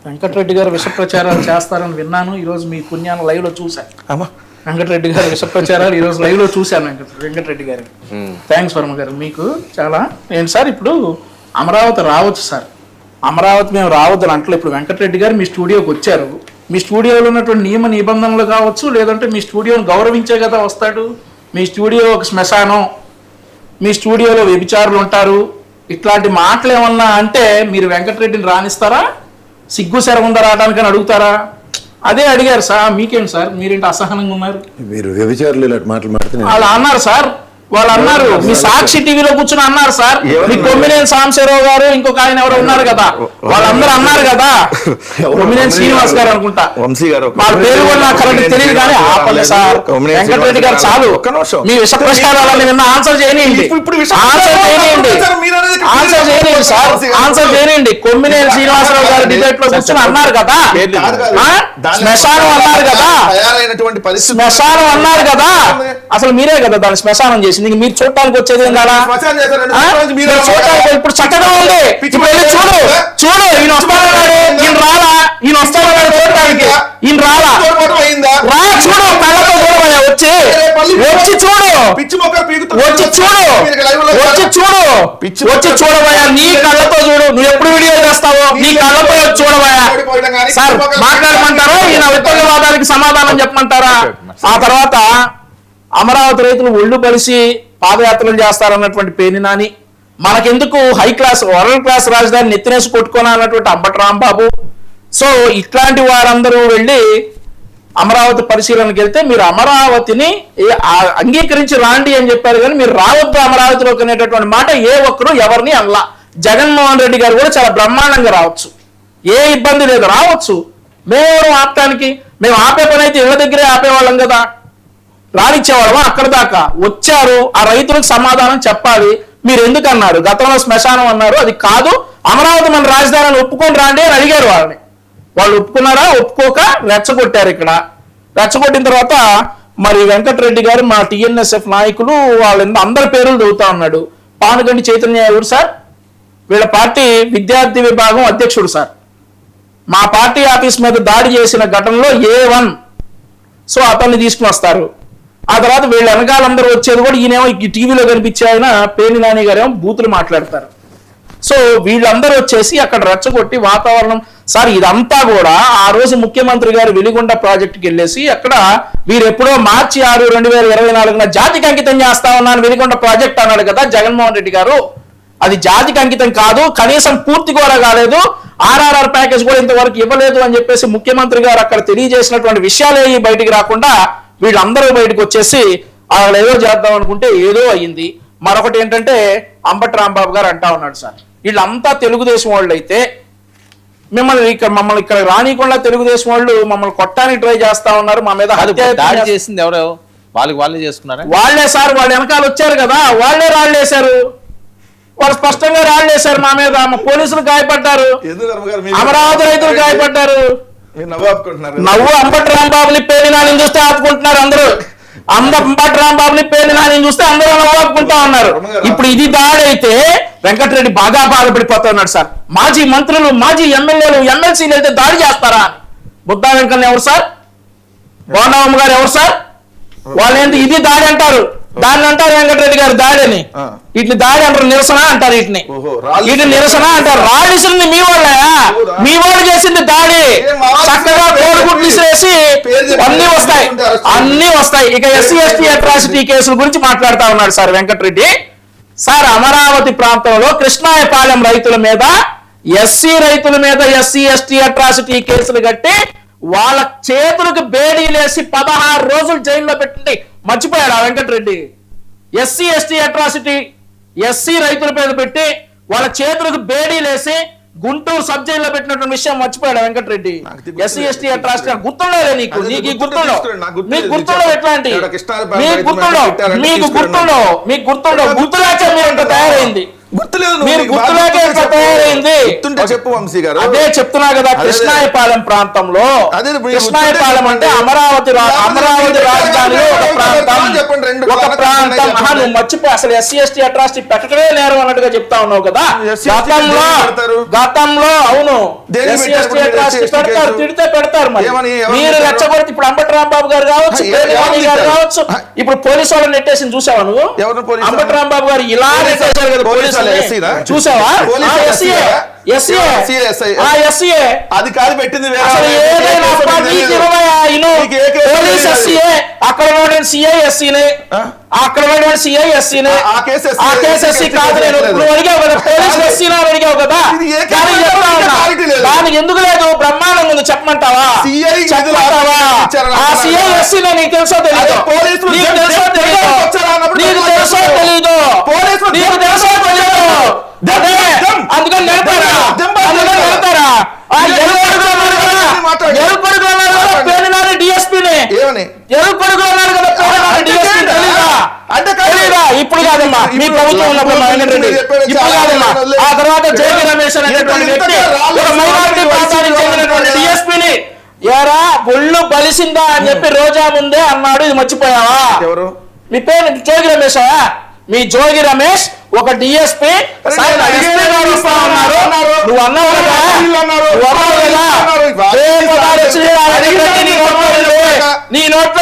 వెంకటరెడ్డి గారు విష ప్రచారాలు చేస్తారని విన్నాను, ఈరోజు మీ పుణ్యాన్ని లైవ్ లో చూశాను. వెంకటరెడ్డి గారు విష ప్రచారాలు ఈరోజు లైవ్ లో చూశాను వెంకటరెడ్డి గారు. థ్యాంక్స్ వర్మ గారు. మీకు చాలా ఏంటి సార్, ఇప్పుడు అమరావతి రావచ్చు సార్, అమరావతి మేము రావద్దని అంటలే. ఇప్పుడు వెంకటరెడ్డి గారు మీ స్టూడియోకి వచ్చారు, మీ స్టూడియోలో ఉన్నటువంటి నియమ నిబంధనలు కావచ్చు, లేదంటే మీ స్టూడియోని గౌరవించే కదా వస్తాడు. మీ స్టూడియో ఒక శ్మశానం, మీ స్టూడియోలో వ్యభిచారులు ఉంటారు, ఇట్లాంటి మాటలు ఏమన్నా అంటే మీరు వెంకటరెడ్డిని రాణిస్తారా? సిగ్గు శరగుందా రావడానికని అడుగుతారా? అదే అడిగారు సార్. మీకేంటి సార్, మీరేంటి అసహనంగా ఉన్నారు? మీరు వ్యభిచారులు ఇలాంటి మాటలు మాట్లాడితే వాళ్ళు అన్నారు సార్, వాళ్ళు అన్నారు, మీ సాక్షి టీవీలో కూర్చుని అన్నారు సార్, మీ కొమ్మినేని సాంబశివరావు గారు ఇంకొక ఆయన ఎవరు ఉన్నారు కదా, వాళ్ళందరూ అన్నారు కదా, కొమ్మినేని శ్రీనివాస్ గారు అనుకుంటా, వంశీ గారు వాళ్ళ పేరు కూడా నాకు కరెక్ట్ తెలియదు కానీ ఆపలే సార్. వెంకటరెడ్డి గారు చాలు, మీ విష ప్రశ్నలన్నీ నిన్న ఆన్సర్ చేయనియండి, ఆన్సర్ చేయనియండి, ఆన్సర్ చేయనియండి సార్, ఆన్సర్ చేయనియండి. కొమ్మినేని శ్రీనివాసరావు గారు డిబేట్ లో కూర్చుని అన్నారు కదా, శ్మశానం అన్నారు కదా, శ్మశానం అన్నారు కదా, అసలు మీరే కదా దాన్ని శ్మశానం చేసింది. మీరు చూడటానికి వచ్చేది ఏం కదా, చూడటానికి ఇప్పుడు చక్కగా ఉంది. ఇప్పుడు వెళ్ళి చూడు చూడు, ఈయన వస్తానన్నాడు, ఈయన రాలా, ఈయన వస్తానన్నాడు చూడటానికి, ఈయన రాలా, రా చూడు, కళ్ళతో చూడమయ్యా, వచ్చి వచ్చి చూడు, వచ్చి చూడు, వచ్చి చూడు, వచ్చి చూడమయ్యా, నీ కళ్ళతో చూడు. నువ్వు ఎప్పుడు వీడియో చేస్తావో నీ కళ్ళతో చూడమయ్యా. సార్ మాట్లాడమంటారా, ఈయన వితండవాదానికి సమాధానం చెప్పమంటారా? ఆ తర్వాత అమరావతి రైతులు ఒళ్ళు కలిసి పాదయాత్రలు చేస్తారన్నటువంటి పేని నాని, మనకెందుకు హై క్లాస్ వరల్డ్ క్లాస్ రాజధాని నెత్తినేసి కొట్టుకోనన్నటువంటి అంబటి రాంబాబు. సో ఇట్లాంటి వారందరూ వెళ్ళి అమరావతి పరిశీలనకి వెళ్తే మీరు అమరావతిని అంగీకరించి రాండి అని చెప్పారు, కానీ మీరు రావద్దు అమరావతిలోకి అనేటటువంటి మాట ఏ ఒక్కరు ఎవరిని అనలా. జగన్మోహన్ రెడ్డి గారు కూడా చాలా బ్రహ్మాండంగా రావచ్చు, ఏ ఇబ్బంది లేదు, రావచ్చు. మేము ఆపటానికి, మేము ఆపే పని అయితే ఇళ్ళ దగ్గరే ఆపేవాళ్ళం కదా, రానిచ్చేవాళ్ళమా? అక్కడ దాకా వచ్చారు, ఆ రైతులకు సమాధానం చెప్పాలి. మీరు ఎందుకు అన్నారు, గతంలో శ్మశానం అన్నారు, అది కాదు, అమరావతి మన రాజధానిని ఒప్పుకొని రాండి అని అడిగారు వాళ్ళని. వాళ్ళు ఒప్పుకున్నారా? ఒప్పుకోక రెచ్చగొట్టారు. ఇక్కడ రెచ్చగొట్టిన తర్వాత మరి వెంకటరెడ్డి గారు మా టిఎన్ఎస్ఎఫ్ నాయకులు వాళ్ళ అందరి పేర్లు చదువుతా ఉన్నాడు. పానుగంటి చైతన్య ఎవరు సార్? వీళ్ళ పార్టీ విద్యార్థి విభాగం అధ్యక్షుడు సార్. మా పార్టీ ఆఫీస్ మీద దాడి చేసిన ఘటనలో A1, సో అతన్ని తీసుకుని వస్తారు. ఆ తర్వాత వీళ్ళ వెనకాలందరూ వచ్చేది కూడా ఈయనేమో ఈ టీవీలో కనిపించే ఆయన పేర్ని నాని గారేమో బూతులు మాట్లాడతారు. సో వీళ్ళందరూ వచ్చేసి అక్కడ రెచ్చగొట్టి వాతావరణం సార్. ఇదంతా కూడా ఆ రోజు ముఖ్యమంత్రి గారు వెలిగొండ ప్రాజెక్టుకి వెళ్ళేసి అక్కడ వీరు ఎప్పుడో March 6, 2024 జాతికి అంకితం చేస్తా ఉన్నాను వెలిగొండ ప్రాజెక్ట్ అన్నాడు కదా జగన్మోహన్ రెడ్డి గారు. అది జాతికి అంకితం కాదు, కనీసం పూర్తి కూడా కాలేదు, RRR ప్యాకేజ్ కూడా ఇంతవరకు ఇవ్వలేదు అని చెప్పేసి ముఖ్యమంత్రి గారు అక్కడ తెలియజేసినటువంటి విషయాలు ఏవి బయటికి రాకుండా వీళ్ళందరూ బయటకు వచ్చేసి వాళ్ళు ఏదో చేద్దాం అనుకుంటే ఏదో అయ్యింది. మరొకటి ఏంటంటే అంబటి రాంబాబు గారు అంటా ఉన్నాడు సార్, వీళ్ళంతా తెలుగుదేశం వాళ్ళు అయితే మమ్మల్ని ఇక్కడ రానికుండా తెలుగుదేశం వాళ్ళు మమ్మల్ని కొట్టడానికి ట్రై చేస్తా ఉన్నారు, మా మీద దాడి చేసింది ఎవరో వాళ్ళే చేసుకున్నారా? వాళ్లే సార్, వాళ్ళు వెనకాల వచ్చారు కదా, వాళ్లే రాళ్ళేశారు, వాళ్ళు స్పష్టంగా రాళ్ళేశారు మా మీద. మా పోలీసులు గాయపడ్డారు, అమరావతి రైతులు గాయపడ్డారు. నవ్వు అంబటి రాంబాబుని పేరు నాని చూస్తే ఆపుకుంటున్నారు అందరూ, అంబటి రాంబాబుని పేరు నాని చూస్తే అందరూ నవ్వు ఆపుకుంటా ఉన్నారు. ఇప్పుడు ఇది దాడి అయితే వెంకటరెడ్డి బాగా బాధపడిపోతా ఉన్నాడు సార్. మాజీ మంత్రులు, మాజీ ఎమ్మెల్యేలు, ఎమ్మెల్సీలు అయితే దాడి చేస్తారా? బుద్ధా వెంకన్న ఎవరు సార్? బోండమ్మ గారు ఎవరు సార్? వాళ్ళేంటి ఇది దాడి అంటారు, దాన్ని అంటారు వెంకటరెడ్డి గారు దాడి అని. వీటిని దాడి అంటారు, నిరసన అంటారు, వీటిని నిరసన అంటారు. రాడిసింది మీ వాళ్ళే, మీ వాళ్ళు చేసింది దాడి. చక్కగా కోడిగుడ్లు విసిరేసి అన్ని వస్తాయి. ఇక SC ST అట్రాసిటీ కేసుల గురించి మాట్లాడుతా ఉన్నాడు సార్ వెంకటరెడ్డి. సార్ అమరావతి ప్రాంతంలో కృష్ణాయపాలెం రైతుల మీద, SC రైతుల మీద SC ST అట్రాసిటీ కేసులు కట్టి వాళ్ళ చేతులకు బేడీలేసి 16 రోజులు జైల్లో పెట్టండి మర్చిపోయాడు ఆ Venkata Reddy. SC ST atrocity SC రైతుల మీద పెట్టి వాళ్ళ చేతులకు బేడీలేసి గుంటూరు సబ్ జైల్లో పెట్టినటువంటి విషయం మర్చిపోయాడు వెంకటరెడ్డి. SC ST అట్రాసిటీ గుర్తుండలే నీకు? నీకు గుర్తుండవు, మీకు గుర్తుండవు, ఎట్లాంటి మీకు గుర్తుండవు, గుర్తులేక మీరు ఇంత తయారైంది, మీరు గుర్తులేక ఇంత తయారైంది. చెప్పు వంశీ గారు. అదే చెప్తున్నా కదా, కృష్ణాయపాలెం ప్రాంతంలో, కృష్ణాయపాలెం అంటే అమరావతి రాజధానిలో ఒక ప్రాంతం. నువ్వు మర్చిపోయి అసలు SC ST అట్రాసిటీ పెట్టడమే నేరం అన్నట్టుగా చెప్తా ఉన్నావు కదా. గతంలో అవును SC ST అట్రాసిటీ పెడతారు, తిడితే పెడతారు. మరి మీరు రెచ్చగొడితే ఇప్పుడు అంబటి రాంబాబు గారు కావచ్చు, గారు కావచ్చు, ఇప్పుడు పోలీసు వాళ్ళని నెట్టేసి చూసావా నువ్వు? అంబటి రాంబాబు గారు ఇలా నెట్టేశారు కదా పోలీసు, చూసావా? అది కాదు పెట్టింది అక్కడ సిఐ ఎస్సీనే, అక్కడ పడిన సిఐ ఎస్సీనే, ఆ కేసు SC ఆ కేసు ఎస్సీ కాదు. నేను నువ్వు అడిగావు కదా పోలీసులు ఎస్సీనా అడిగావు కదా, ఇది ఏ దానికి కేసు చెప్తా ఉన్నా. క్లారిటీ లేదు. దానికి ఎందుకు లేదు బ్రహ్మాండం ఉంది చెప్పమంటావా? CI చెప్పమంటావా? ఇచ్చారని ఆ సిఐ ఎస్సీనే నీకు తెలుసో తెలీదు, అదే పోలీసులు నీకు తెలుసో తెలీదు, వచ్చారా అన్నప్పుడు నీకు పోలీసులు తెలుసో తెలీదు, పోలీసులు నీకు తెలుసో తెలీదు. అదే అందుకని నిలుతారా, అందుకని నిలుతారా? ఎరుపడుగు అన్నారు కదా పేరునాని డిఎస్పీని, ఏమని ఎరుపడుగు అన్నారు కదా పేరునాని డిఎస్పీ. తెలీదా? ఇప్పుడు కాదమ్మా, మీ ప్రభుత్వం ఉన్నప్పుడు ఇప్పుడు కాదమ్మా. ఆ తర్వాత జేపీ రమేష్ అనేటువంటి వ్యక్తి ఒక మైనారిటీ ప్రాంతానికి చెందినటువంటి డిఎస్పీని ఏరా ఒళ్ళు బలిసిందా అని చెప్పి రోజా ముందే అన్నాడు. ఇది మర్చిపోయావా? ఎవరు? మీ పేరు జోగి రమేష్, మీ జోగి రమేష్ ఒక డిఎస్పీ నువ్వు అన్నావు కదా, నీ నోట్లో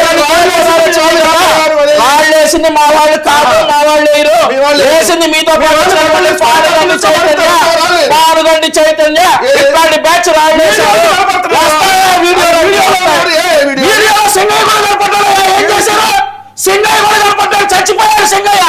వాళ్ళు వేసింది మా వాళ్ళు కాదు, మా వాళ్ళు వేసింది మీతో పాల్గొండి చైతన్య ఇట్లాంటి బ్యాచ్ వీడియోలో సింగయ్య కూడా కనపడ్డాడు. ఏం చేశారు? సింగయ్య కూడా కనపడ్డాడు, చచ్చిపోయాడు సింగయ్య.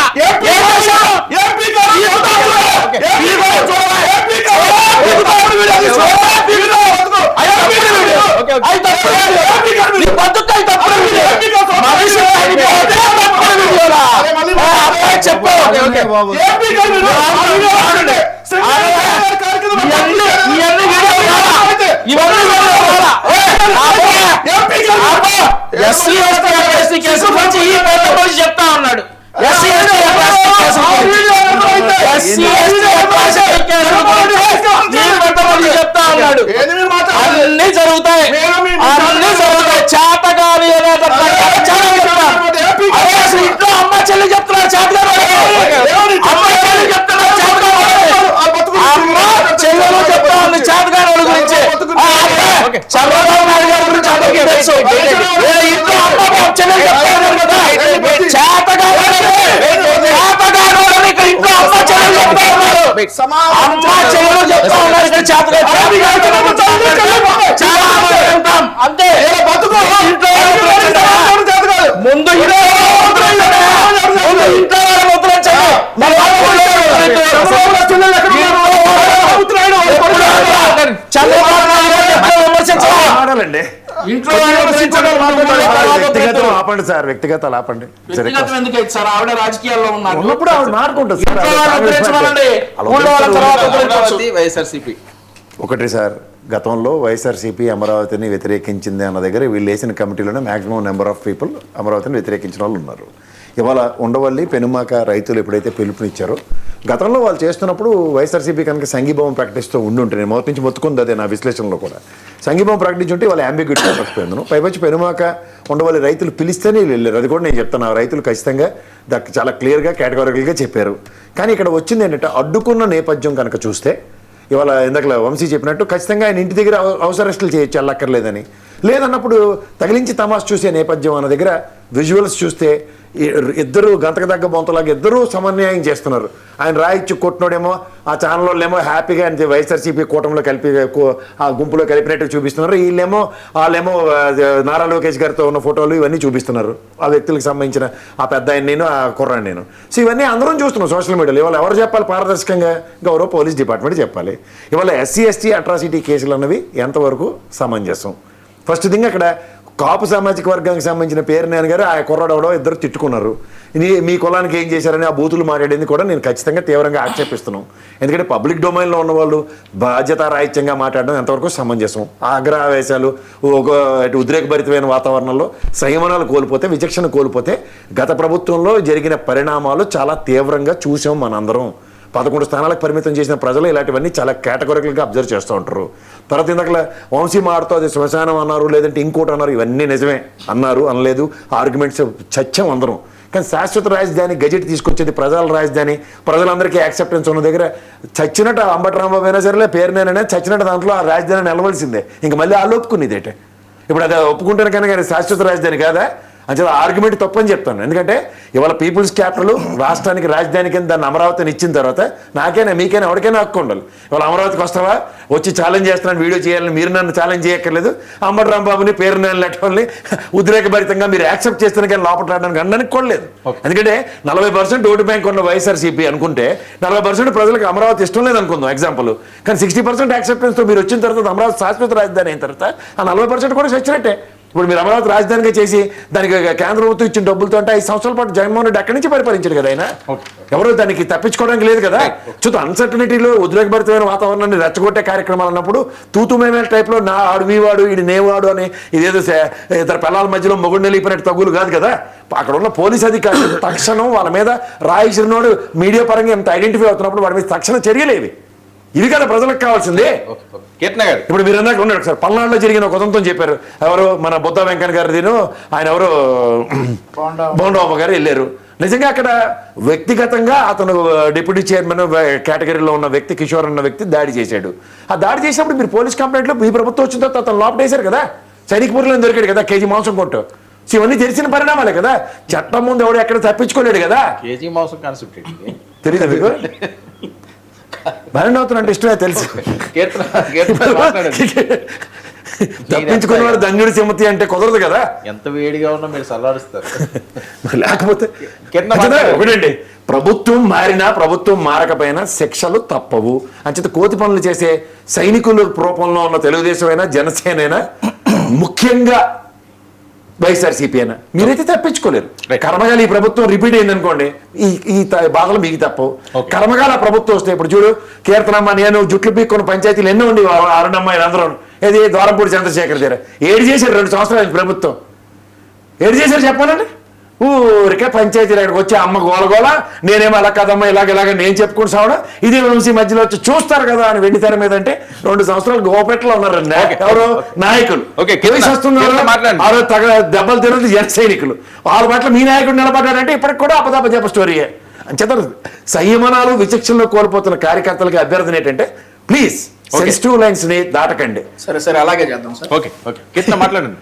చెప్తా ఉన్నాడు చెప్తా ఉన్నాడు. అన్ని జరుగుతాయి, అన్ని జరుగుతాయి. చేతగాని అసలు ఇంట్లో అమ్మ చెల్లి చెప్తున్నారు చేతగాని, అమ్మ చెల్లి చెప్తున్నారు చేతగాని, అమ్మ చెల్లెలు చెప్తా ఉంది చేతగాని వాళ్ళ గురించి. చంద్రబాబు నాయుడు గారి గురించి అందరికీ తెలుసు. ఇంట్లో అమ్మ చెల్లెలు చెప్తా ఉన్నారు కదా చేతగాని, ఇక్కడ ఇంట్లో అమ్మ చెల్లెలు చెప్తా ఉన్నారు, అమ్మ చెల్లెలు చెప్తా ఉన్నారు ఇక్కడ చేతగాని. అంతే ముందు చంద్రబాబు ఆపండి సార్, వ్యక్తిగతాలు ఆపండి. వ్యక్తిగతం ఎందుకైతే సార్? ఆవిడ రాజకీయాల్లో ఉన్నారు, ఉన్నప్పుడు ఆవిడ మారుకుంటుంది వైఎస్ఆర్సీపీ. ఒకటి సార్, గతంలో వైఎస్ఆర్సీపీ అమరావతిని వ్యతిరేకించింది అన్న దగ్గర వీళ్ళు వేసిన కమిటీలోనే మ్యాక్సిమం నెంబర్ ఆఫ్ పీపుల్ అమరావతిని వ్యతిరేకించిన వాళ్ళు ఉన్నారు. ఇవాళ ఉండవల్లి పెనుమాక రైతులు ఎప్పుడైతే పిలుపునిచ్చారో గతంలో వాళ్ళు చేస్తున్నప్పుడు వైఎస్ఆర్సీపీ కనుక సంఘీభావం ప్రకటిస్తూ ఉండుంటే, నేను మొదటి నుంచి మొత్తుకుంది అదే నా విశ్లేషణలో కూడా, సంఘీభావం ప్రకటించుంటే వాళ్ళు యాంబిగ్యూటీ చెప్పకపోయింది. పైపచ్చి పెనుమాక ఉండవల్లి రైతులు పిలిస్తేనే వెళ్ళారు. అది కూడా నేను చెప్తాను, ఆ రైతులు ఖచ్చితంగా చాలా క్లియర్గా కేటగారికల్గా చెప్పారు. కానీ ఇక్కడ వచ్చింది ఏంటంటే అడ్డుకున్న నేపథ్యం కనుక చూస్తే, ఇవాళ ఇందాక వంశీ చెప్పినట్టు ఖచ్చితంగా ఆయన ఇంటి దగ్గర హౌస్ అరెస్టులు చేయొచ్చు, అల్లక్కర్లేదని. లేదన్నప్పుడు తగిలించి తమాషా చూసే నేపథ్యం అన్న దగ్గర విజువల్స్ చూస్తే ఇద్దరు గంతకు తగ్గ బొంతలాగా ఇద్దరూ సమన్యాయం చేస్తున్నారు. ఆయన రాయిచ్చి కొట్టినోడేమో ఆ ఛానల్ వాళ్ళేమో హ్యాపీగా ఆయన వైఎస్ఆర్సీపీ కూటమిలో కలిపి ఆ గుంపులో కలిపినట్టు చూపిస్తున్నారు. వాళ్ళేమో నారా లోకేష్ గారితో ఉన్న ఫోటోలు ఇవన్నీ చూపిస్తున్నారు, ఆ వ్యక్తులకు సంబంధించిన ఆ పెద్ద ఆయన నేను, ఆ కుర్రాన్ని నేను. సో ఇవన్నీ అందరం చూస్తున్నాం సోషల్ మీడియాలో. ఇవాళ ఎవరు చెప్పాలి పారదర్శకంగా? గౌరవ పోలీస్ డిపార్ట్మెంట్ చెప్పాలి. ఇవాళ ఎస్సీ ఎస్టీ అట్రాసిటీ కేసులు అన్నవి ఎంతవరకు సమంజసం? ఫస్ట్ థింగ్, అక్కడ కాపు సామాజిక వర్గానికి సంబంధించిన పేరునేని గారు ఆ కుర్రాడవడో ఇద్దరు తిట్టుకున్నారు. మీ కులానికి ఏం చేశారని ఆ బూతులు మాట్లాడింది కూడా నేను ఖచ్చితంగా తీవ్రంగా ఆక్షేపిస్తున్నాను. ఎందుకంటే పబ్లిక్ డొమైన్లో ఉన్న వాళ్ళు బాధ్యతారాహిత్యంగా మాట్లాడడం ఎంతవరకు సమంజసం? ఆగ్రహావేశాలు, ఉద్రేకభరితమైన వాతావరణంలో సంయమనాలు కోల్పోతే, విచక్షణ కోల్పోతే గత ప్రభుత్వంలో జరిగిన పరిణామాలు చాలా తీవ్రంగా చూసాం మనందరం. 11 స్థానాలకు పరిమితం చేసిన ప్రజలు ఇలాంటివన్నీ చాలా కేటగిరికల్గా అబ్జర్వ్ చేస్తూ ఉంటారు. తర్వాత ఇందాక వంశీ మాడుతూ అది శ్మశానం అన్నారు, లేదంటే ఇంకోటి అన్నారు. ఇవన్నీ నిజమే, అన్నారు అనలేదు, ఆర్గ్యుమెంట్స్ చచ్చాం అందరం. కానీ శాశ్వత రాజధాని గజెట్ తీసుకొచ్చేది ప్రజల రాజధాని, ప్రజలందరికీ యాక్సెప్టెన్స్ ఉన్న దగ్గర చచ్చినట్టు అంబటరాంబాబు అయినా సరే పేరునేనైనా చచ్చినట్టు దాంట్లో ఆ రాజధాని నిలవలసిందే. ఇంక మళ్ళీ వాళ్ళు ఒప్పుకునేదేటే. ఇప్పుడు అది ఒప్పుకుంటాను కనుక శాశ్వత రాజధాని కాదా? అంచేత ఆర్గ్యుమెంట్ తప్పని చెప్తాను. ఎందుకంటే ఇవాళ పీపుల్స్ క్యాపిటల్ రాష్ట్రానికి రాజధాని కింద దాన్ని అమరావతిని ఇచ్చిన తర్వాత నాకైనా మీకైనా ఎవరికైనా హక్కు ఉండాలి. ఇవాళ అమరావతికి వస్తావా, వచ్చి ఛాలెంజ్ చేస్తున్నాను వీడియో చేయాలని మీరు నన్ను ఛాలెంజ్ చేయక్కర్లేదు. అంబటి రాంబాబుని పేరు నెలని ఉద్రేకభరితంగా మీరు యాక్సెప్ట్ చేస్తున్న కానీ లోపల రావడానికి అనడానికి కూడా లేదు. ఎందుకంటే 40% ఓటు బ్యాంక్ ఉన్న వైఎస్ఆర్సీపీ అనుకుంటే 40% ప్రజలకు అమరావతి ఇష్టం లేదు అనుకుందాం ఎగ్జాంపుల్. కానీ 60% యాక్సెప్టెన్స్తో మీరు వచ్చిన తర్వాత అమరావతి శాశ్వత రాజధాని అయిన తర్వాత ఆ 40% కూడా వచ్చినట్టే. ఇప్పుడు మీరు అమరావతి రాజధానిగా చేసి దానికి కేంద్ర ప్రభుత్వం ఇచ్చిన డబ్బులతో అంటే 5 సంవత్సరాల పాటు జగన్మోహన్ రెడ్డి అక్కడి నుంచి పరిపాలించాడు కదా ఆయన. ఎవరు దానికి తప్పించుకోవడానికి లేదు కదా. చూద్దాం అన్సర్టనిటీలో ఉద్రేకభరితమైన వాతావరణాన్ని రెచ్చగొట్టే కార్యక్రమాలు అన్నప్పుడు తూతుమేమే టైప్లో నా ఆడు వీవాడు ఇది నేవాడు అని ఇదేదో ఇతర పిల్లల మధ్యలో మొగుడు నిలిపినట్టు తగులు కాదు కదా. అక్కడ ఉన్న పోలీస్ అధికారులు తక్షణం వాళ్ళ మీద రాయిసినోడు మీడియా పరంగా ఎంత ఐడెంటిఫై అవుతున్నప్పుడు వాడి మీద తక్షణ చర్యలేవి. ఇది కదా ప్రజలకు కావాల్సిందే. ఇప్పుడు మీరు అన్నాక ఉన్నాడు సార్ పల్నాడులో జరిగిన ఒక ఉదంతం చెప్పారు. ఎవరు మన బుద్ధ వెంకన్న గారిదిను ఆయన ఎవరు బోండబాబు గారు వెళ్ళారు. నిజంగా అక్కడ వ్యక్తిగతంగా అతను డిప్యూటీ చైర్మన్ కేటగిరీలో ఉన్న వ్యక్తి కిషోర్ అన్న వ్యక్తి దాడి చేశాడు. ఆ దాడి చేసినప్పుడు మీరు పోలీస్ కంప్లైంట్లో ఈ ప్రభుత్వం వచ్చిన తర్వాత అతను లోపటేశారు కదా. సైనికపూర్లో దొరికాడు కదా కేజీ మాంసం కొట్టు. ఇవన్నీ తెలిసిన పరిణామాలే కదా. చట్టం ముందు ఎవడు ఎక్కడ తప్పించుకోలేడు కదా. కేజీ మాంసం కాన్సెప్ట్ తెలియదు మీకు భరణ్ అవుతున్నట్టు ఇష్టమే తెలుసు. తప్పించుకున్నవాడు ధన్యుడి సింహతి అంటే కుదరదు కదా. ఎంత వేడిగా ఉన్నా మీరు సల్లాడుస్తారు. లేకపోతే ఒకటండి ప్రభుత్వం మారినా ప్రభుత్వం మారకపోయినా శిక్షలు తప్పవు. అంచేత కోతి పనులు చేసే సైనికుల రూపంలో ఉన్న తెలుగుదేశం అయినా జనసేన అయినా ముఖ్యంగా వైఎస్ఆర్సీపీ అయినా మీరైతే తప్పించుకోలేరు. కర్మగాలి ఈ ప్రభుత్వం రిపీట్ అయింది అనుకోండి ఈ బాధలు మీకు తప్పవు. కర్మగాల ప్రభుత్వం వస్తే ఇప్పుడు చూడు కీర్తనమ్మ నేను జుట్లు పీక్కున్న పంచాయతీలు ఎన్నో ఉండి అరుణమ్మాయిలు అందరూ ఏది ద్వారంపూడి చంద్రశేఖర్ దగ్గర ఏడు చేశారు 2 సంవత్సరాలు ప్రభుత్వం. ఏడు చేశారు చెప్పాలండి. ఊరికే పంచాయతీలు అక్కడికి వచ్చి అమ్మ గోలగోల నేనేమో అలా కదమ్మా ఇలాగ నేను చెప్పుకుని సావడం ఇదే వంశీ మధ్యలో వచ్చి చూస్తారు కదా అని వెండితెర మీద అంటే 2 సంవత్సరాలు గోపెట్లో ఉన్నారు ఎవరు నాయకులు. దెబ్బలు తినదు జన సైనికులు. వాళ్ళ పట్ల మీ నాయకుడు నిలబడ్డాడంటే ఇప్పటికి కూడా అపదపజప స్టోరీయే. అంచేత సంయమనాలు విచక్షణలో కోల్పోతున్న కార్యకర్తలకి అభ్యర్థన ఏంటంటే ప్లీజ్ సెన్సిటివ్ లైన్స్ ని దాటకండి. సరే అలాగే చేద్దాం సార్. ఓకే మాట్లాడండి.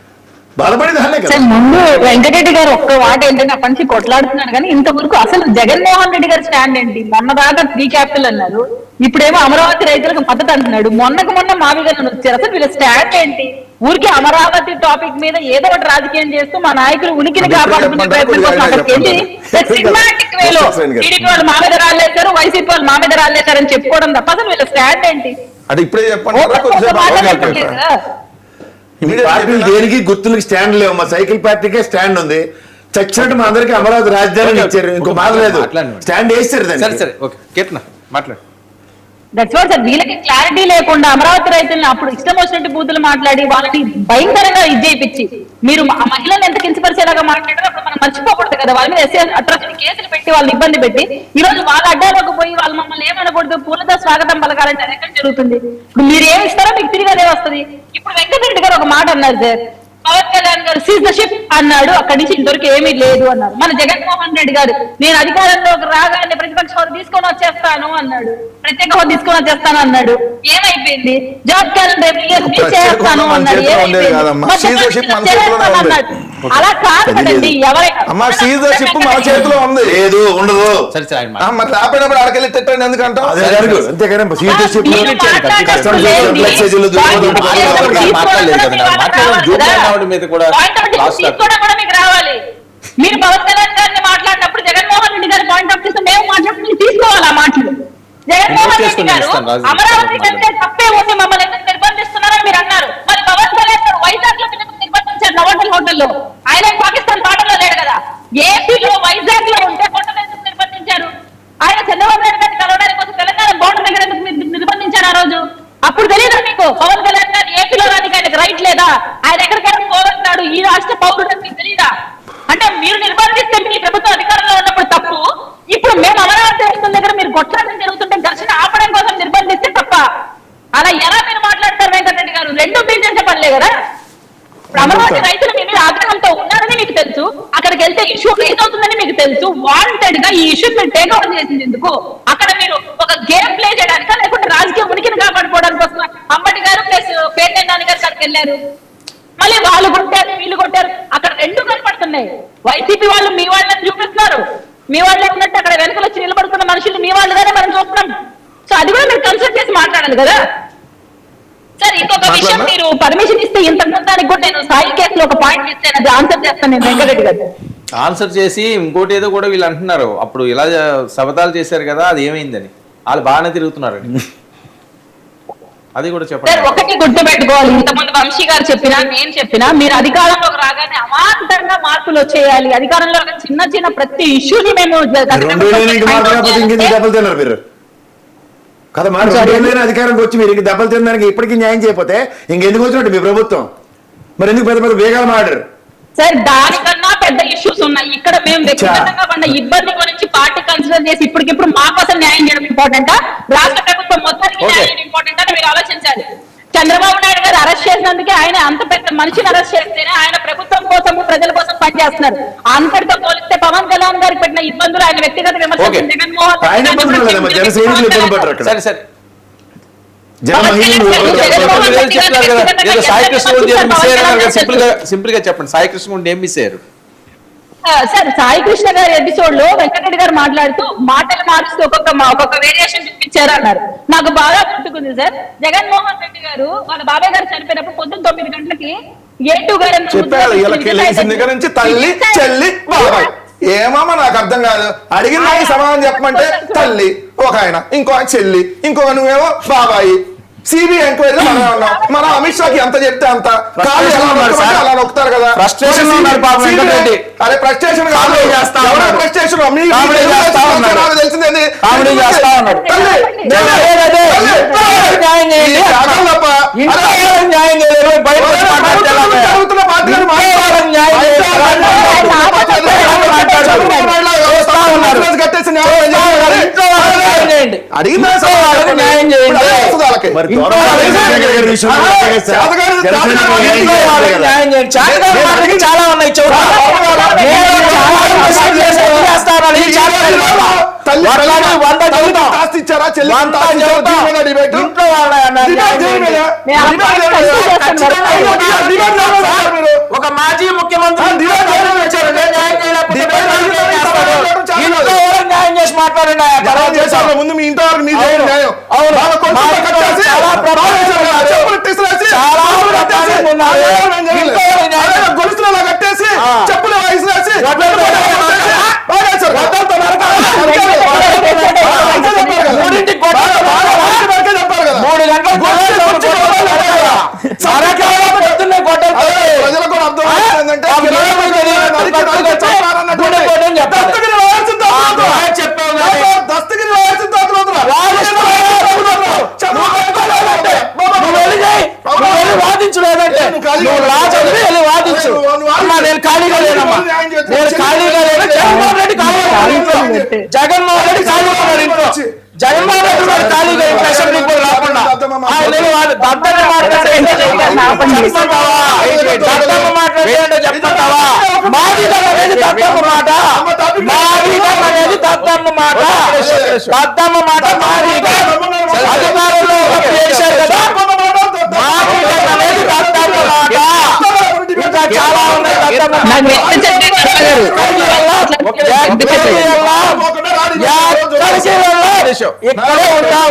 సార్ ముందు వెంకటరెడ్డి గారు ఒక్క వాట ఏంటంటే అప్పటి నుంచి కొట్లాడుతున్నాడు కానీ ఇంతవరకు అసలు జగన్మోహన్ రెడ్డి గారి స్టాండ్ ఏంటి? మొన్న దాకా 3 క్యాపిటల్ అన్నారు, ఇప్పుడేమో అమరావతి రైతులకు మద్దతు అంటున్నాడు. మొన్న మావి గారు వచ్చారు. అసలు వీళ్ళ స్టాండ్ ఏంటి? ఊరికి అమరావతి టాపిక్ మీద ఏదో ఒకటి రాజకీయం చేస్తూ మా నాయకులు ఉనికిని కాపాడుకునే ప్రయత్నం కోసం అక్కడికి వెళ్ళి సినిమాటిక్ వేలో టీడీపీ వాళ్ళు మా మీద రాళ్ళేశారు, వైసీపీ వాళ్ళు మా మీద రాళ్ళేశారు అని చెప్పుకోవడం తప్ప అసలు వీళ్ళ స్టాండ్ ఏంటి? అంటే ఇప్పుడే చెప్పండి. పార్టీలు దేనికి గుర్తులకి స్టాండ్ లేవు. మా సైకిల్ పార్టీకే స్టాండ్ ఉంది. చచ్చినట్టు మా అందరికి అమరావతి రాజధాని ఇచ్చారు. ఇంకో మాట లేదు, స్టాండ్ వేస్తారు దాన్ని. మాట్లాడు. That's what sir. వీళ్ళకి క్లారిటీ లేకుండా అమరావతి రైతులను అప్పుడు ఇష్టం వచ్చినట్టు బూతులు మాట్లాడి వాళ్ళని భయంకరంగా ఇచ్చేయించి మీరు ఆ మహిళలను ఎంత కించపరిచేలాగా మాట్లాడారో అప్పుడు మనం మర్చిపోకూడదు కదా. వాళ్ళ మీద ఎస్ఏ అట్రాసిటీ కేసులు పెట్టి వాళ్ళని ఇబ్బంది పెట్టి ఈ రోజు వాళ్ళ అడ్డాలోకి పోయి వాళ్ళు మమ్మల్ని ఏమనకూడదు పూలతో స్వాగతం పలకాలంటే అది ఎక్కడ జరుగుతుంది? ఇప్పుడు మీరు ఏమి ఇస్తారో మీకు తిరిగి అదే వస్తుంది. ఇప్పుడు వెంకటరెడ్డి గారు ఒక మాట అన్నారు సార్, పవన్ కళ్యాణ్ గారు సీజ్ ద షిప్ అన్నాడు, అక్కడి నుంచి ఇంతవరకు ఏమీ లేదు అన్నారు. మన జగన్మోహన్ రెడ్డి గారు నేను అధికారంలోకి రాగానే ప్రతిపక్ష హోదా తీసుకొని వచ్చేస్తాను అన్నాడు, ప్రత్యేక హోదా తీసుకొని వచ్చేస్తాను అన్నాడు. ఏమైపోయింది? జాబ్ క్యాలెండర్ చేస్తాను అన్నాడు. అలా కాదు కదండి. ఎవరైనా మన చేతిలో ఉంది లేదు ఉండదు. మరి రాపోయినప్పుడు అక్కడికి తిట్టండి ఎందుకంటే మీద కూడా మీకు రావాలి. మీరు పవన్ కళ్యాణ్ గారిని మాట్లాడినప్పుడు జగన్మోహన్ రెడ్డి గారి పాయింట్ ఆఫ్ వ్యూ మేము మాట్లాడుకుని తీసుకోవాలి ఆ మాటలు. జగన్మోహన్ రెడ్డి గారు అమరావతి కంటే తప్పే ఉంది, మమ్మల్ని ఎందుకు నిర్బంధిస్తున్నారని మీరు అన్నారు. మరి పవన్ కళ్యాణ్ గారు వైజాగ్ లో నిర్బంధించారు నవోటల్ హోటల్లో. ఆయన పాకిస్తాన్ బార్డర్ లో లేడు కదా. ఏపీలో వైజాగ్ లో ఉంటే హోటల్ ఎందుకు నిర్బంధించారు? ఆయన చంద్రబాబు నాయుడు గారిని కలవడానికి కోసం తెలంగాణ బోర్డర్ దగ్గర ఎందుకు నిర్బంధించారు ఆ రోజు? అప్పుడు తెలియదా మీకు పవన్ కళ్యాణ్ గారు ఏపీలో రానికి ఆయనకు రైట్ లేదా? ఆయన ఎక్కడికైనా పోగొట్టాడు ఈ రాష్ట్ర పౌరుడు మీకు తెలియదా? అంటే మీరు నిర్బంధిస్తే మీ ప్రభుత్వం అధికారంలో ఉన్నప్పుడు తప్పు, ఇప్పుడు మేము అమరావతి రైతుల దగ్గర మీరు కొట్లాటం జరుగుతుంటే ఘర్షణ ఆపడం కోసం నిర్బంధిస్తే తప్ప. అలా ఎలా మీరు మాట్లాడతారు వెంకటరెడ్డి గారు? రెండు బిల్డించబడలే కదా. అమరావతి రైతులు మీ మీద ఆగ్రహంతో ఉన్నారని మీకు తెలుసు, అక్కడికి వెళ్తే ఇష్యూ రేజ్ అవుతుందని మీకు తెలుసు. వాంటెడ్ గా ఈ ఇష్యూ మీరు టేక్ ఓవర్ చేసింది ఎందుకు? అక్కడ మీరు ఒక గేమ్ ప్లే చేయడానికా లేకుంటే రాజకీయ ఉనికిని కాపాడుకోవడానికి కోసం అంబటి గారు ప్లస్ పేర్ని నాని గారు అక్కడికి వెళ్ళారు. మళ్ళీ వాళ్ళు కొట్టారు వీళ్ళు కొట్టారు, అక్కడ రెండు కనపడుతున్నాయి. కనబడుతున్నాయి. వైసీపీ వాళ్ళు మీ వాళ్ళని చూపిస్తున్నారు, మీ వాళ్ళే ఉన్నట్టు అక్కడ వెనకలు వచ్చి నిలబడుతున్న మనుషులు మీ వాళ్ళుగానే మనం చూస్తున్నాం. సో అది కూడా మీరు కన్సల్ట్ చేసి మాట్లాడాలి కదా సార్. ఇంకొక విషయం, మీరు పర్మిషన్ ఇస్తే ఇంత మొత్తానికి కూడా నేను సాయి కేసులో ఒక పాయింట్ ఇస్తే అది ఆన్సర్ చేస్తాను నేను వెంకటరెడ్డి గారు. ఆన్సర్ చేసి ఇంకోటి ఏదో కూడా వీళ్ళు అంటున్నారు, అప్పుడు ఇలా శబదాలు చేశారు కదా, అది ఏమైందని. వాళ్ళు బాగానే తిరుగుతున్నారండి, అది కూడా సార్ చెప్పండి. ఒకటి గుర్తు పెట్టుకోవాలి, ఇంతమంది వంశీ గారు చెప్పినా నేను చెప్పినా, మీరు అధికారంలోకి రాగానే అమాంతంగా మార్పులు వచ్చేయాలి. అధికారంలో చిన్న చిన్న ప్రతి ఇష్యూని మేము దెబ్బలు తిన్నారు మీరు కదా. మరి అధికారంకి వచ్చి మీరు ఇంక దెబ్బలు తినడానికి ఇప్పటికీ న్యాయం చేయకపోతే ఇంకెందుకు వచ్చినట్టు మీ ప్రభుత్వం? మరి ఎందుకు పెద్ద పెద్ద వేగాలు మాడారు? సార్ దానికన్నా పెద్ద ఇష్యూస్ ఉన్నాయి. ఇక్కడ మేము వ్యక్తిగతంగా పడిన ఇబ్బంది గురించి పార్టీ కన్సిడర్ చేసి ఇప్పటికిప్పుడు మా కోసం న్యాయం చేయడం ఇంపార్టెంటా, రాష్ట్ర ప్రభుత్వం మొత్తానికి న్యాయం చేయడం ఇంపార్టెంట్ అని మీరు ఆలోచించాలి. చంద్రబాబు నాయుడు గారు అరెస్ట్ చేసినందుకే, ఆయన అంత పెద్ద మనిషిని అరెస్ట్ చేస్తేనే ఆయన ప్రభుత్వం కోసం ప్రజల కోసం పనిచేస్తున్నారు. అంతటితో పోలిస్తే పవన్ కళ్యాణ్ గారికి పెట్టిన ఇబ్బందులు, ఆయన వ్యక్తిగత విమర్శలు, జగన్మోహన్ సరే సరే సింపుల్ గా చెప్పండి, సాయి కృష్ణ గుండి ఏం మిస్ అయ్యారు? సార్ సాయి కృష్ణ గారి ఎపిసోడ్ లో వెంకటరెడ్డి గారు మాట్లాడుతూ మాటలు మారుస్తూ ఒక్కొక్క వేరియేషన్ చూపించారు అన్నారు. నాకు బాగా గుర్తుకుంది సార్, జగన్మోహన్ రెడ్డి గారు వాళ్ళ బాబాయ్ గారు చనిపోయినప్పుడు పొద్దున్న 9 గంటలకి A2 గారు చెప్పారు దగ్గర నుంచి తల్లి చెల్లి బాబాయ్. ఏమమ్మా నాకు అర్థం కాదు. అడిగిన దానికి సమాధానం చెప్పమంటే తల్లి ఒక ఆయన, ఇంకో ఆయన చెల్లి, ఇంకొక నువ్వేమో బాబాయి. సిబిఐ ఎంక్వైరీలో మనం ఉన్నాం. మనం అమిత్ షాకి ఎంత చెప్తే అంత అలా నొక్కుతారు కదా. ఫ్రస్ట్రేషన్ అరే ఫ్రస్ట్రేషన్ తెలిసింది చాలా ఉన్నాయి. ఒక మాజీ ముఖ్యమంత్రి న్యాయం చేసి మాట్లాడండి. ముందు మీ ఇంటి వరకు గొలుసులో కట్టేసి చెప్పుల వయసు రాసి 3 గంటలు ప్రజలకు కూడా అర్థం ఏంటంటే దస్తగిరి వాదించలేదంటే నేను ఖాళీగా లేనమ్మా, నేను ఖాళీగా లేను. జగన్మోహన్ రెడ్డి ఖాళీగా ఉన్నాడు ఇంట్లో. జగన్మోహన్ రెడ్డి గారు ఖాళీగా అసెంబ్లీకి కూడా రాకుండా చెప్తావా? మాదిగం అనేది దత్తమ్మ మాట, మాదిగం అనేది దత్తమ్మ మాట, దత్తమ్మ మాట మాదిగం అధికారంలో చేశారు కదా. మాదిగం అనేది దత్తమ్మ మాట, ఇంకా చాలా ఉన్నాయి. ఇక్కడే ఉంటాం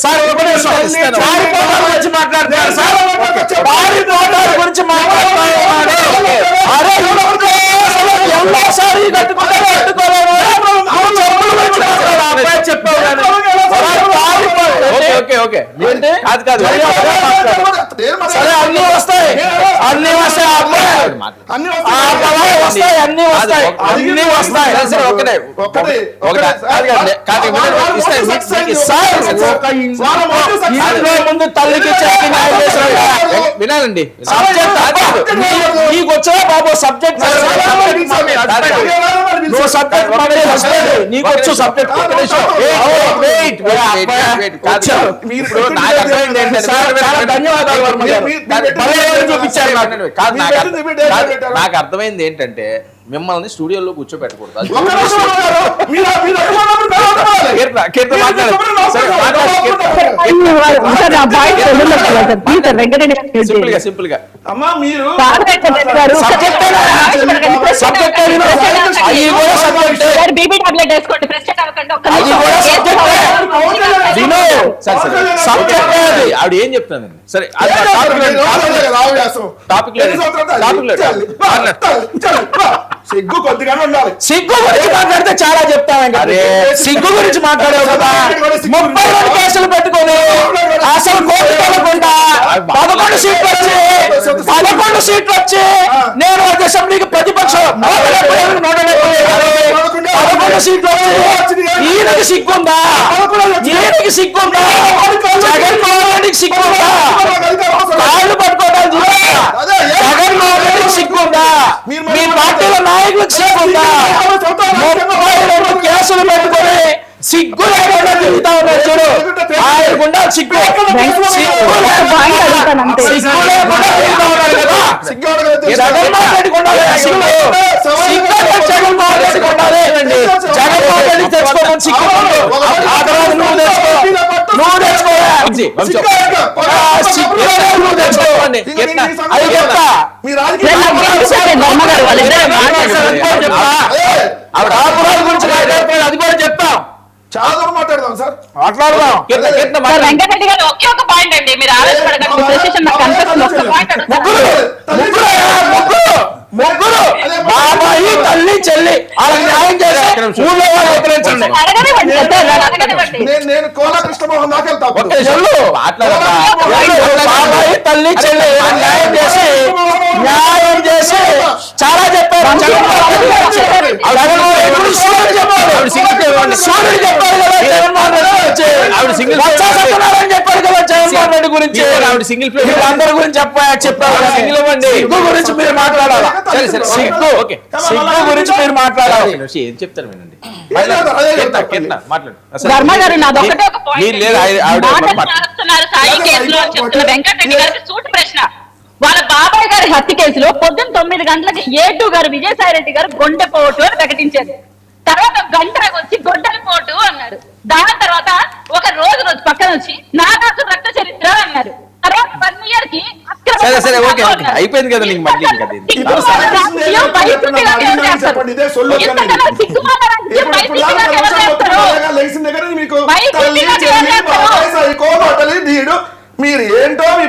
సార్. గురించి మాట్లాడుతున్నారు సార్, గురించి మాట్లాడుతున్నారు. ఎన్నోసారి సరే అన్ని వస్తాయి, అన్ని వస్తాయి, అన్ని వస్తాయి, అన్ని వస్తాయి, అన్ని వస్తాయి. ముందు తల్లికి వినాలండి, నీకు వచ్చా బాబు సబ్జెక్ట్, నువ్వు సబ్జెక్ట్ నీకు వచ్చు సబ్జెక్ట్. నాకు అర్థమైంది ఏంటంటే మిమ్మల్ని స్టూడియోలో కూర్చోబెట్టకూడదు. అది ఒక్క నిమిషం గారు, మీరు అడుగుతున్నప్పుడు మేము అడగాలి. కీర్తన మాట్లాడు. సరే, సింపుల్ గా అమ్మా మీరు బీబీ టాబ్లెట్ వేసుకోండి, ప్రెసిడెంట్ అవ్వకండి. ఆవిడ ఏం చెప్తానండి. సరే సిగ్గు కొద్దిగానే ఉండాలి. సిగ్గు గురించి మాట్లాడితే చాలా చెప్తాను. సిగ్గు గురించి మాట్లాడావు కదా, 32 కేసులు పెట్టుకొని అసలు కోర్టు వెళ్ళకుండా 11 సీట్లు వచ్చి నేను అసెంబ్లీకి ప్రతిపక్షం 11 సీట్లు వచ్చి ఈయనకి సిగ్గుందా? ఈయనకి సిగ్గుందా? జగన్మోహన్ రెడ్డికి సిగ్గుందా? కాళ్ళు పట్టుకోవడానికి జగన్మోహన్ రెడ్డికి సిగ్గుందా? మీ పార్టీలో నాయకులకు సిగ్గుందా? 32 కేసులు పెట్టుకొని సిగ్గు లేకుండా తిరుగుతా ఉన్నారు చూడు. ఆయనకుండా సిగ్గు లేకుండా జగన్మోహన్ రెడ్డికి ఉండాలి. జగన్మోహన్ రెడ్డికి ఉండాలి. జగన్మోహన్ రెడ్డి తెచ్చుకోమని సిగ్గు ఆ తర్వాత నువ్వు తెచ్చుకోవండి. అది చెప్తా ఆపురాల గురించి అది కూడా చెప్తాం. చాలా దూరం మాట్లాడదాం సార్, మాట్లాడదాం. వెంకటరెడ్డి గారు ఒకే ఒక పాయింట్ అండి, మీరు ఆలోచపడకండి. ప్రెసిడెంట్ నాకు కనిపిస్తుంది. ఒక్క పాయింట్ ముగ్గురు బాబాయి తల్లి చెల్లి అలా న్యాయం చేసి ఊళ్ళో వాళ్ళు వ్యతిరేకించండి. నేను కోలా కృష్ణమోహన్ దాకా వెళ్తా. బాబాయి తల్లి చెల్లి న్యాయం చేసి చాలా చెప్పారు. సూర్యుడు చెప్పారు కదా జగన్మోహన్ రెడ్డి గురించి, చెప్పారు కదా జగన్మోహన్ రెడ్డి గురించి. అందరి గురించి చెప్పారు. సిగ్గు గురించి మీరు మాట్లాడాలి. సిగ్గు గురించి మీరు మాట్లాడాలి. ఏం చెప్తారు వినండి. వర్మ గారు నాది ఒకటే ఒక పాయింట్. సాయి కేసులో చెప్తున్న వెంకటరెడ్డి గారికి సూటి ప్రశ్న. వాళ్ళ బాబాయ్ గారి హత్య కేసులో పొద్దున్న 9 గంటలకి A2 గారు విజయసాయి రెడ్డి గారు గుండెపోటు అని ప్రకటించారు. తర్వాత గంట వచ్చి గొడ్డలి పోటు అన్నారు. దాని తర్వాత ఒక రోజు పక్కన వచ్చి నాగాసు రక్త చరిత్ర అన్నారు. తర్వాత 1 year కి సరే ఓకే అయిపోయింది కదా. నీకు మళ్ళీ మీరు ఏంటో మీ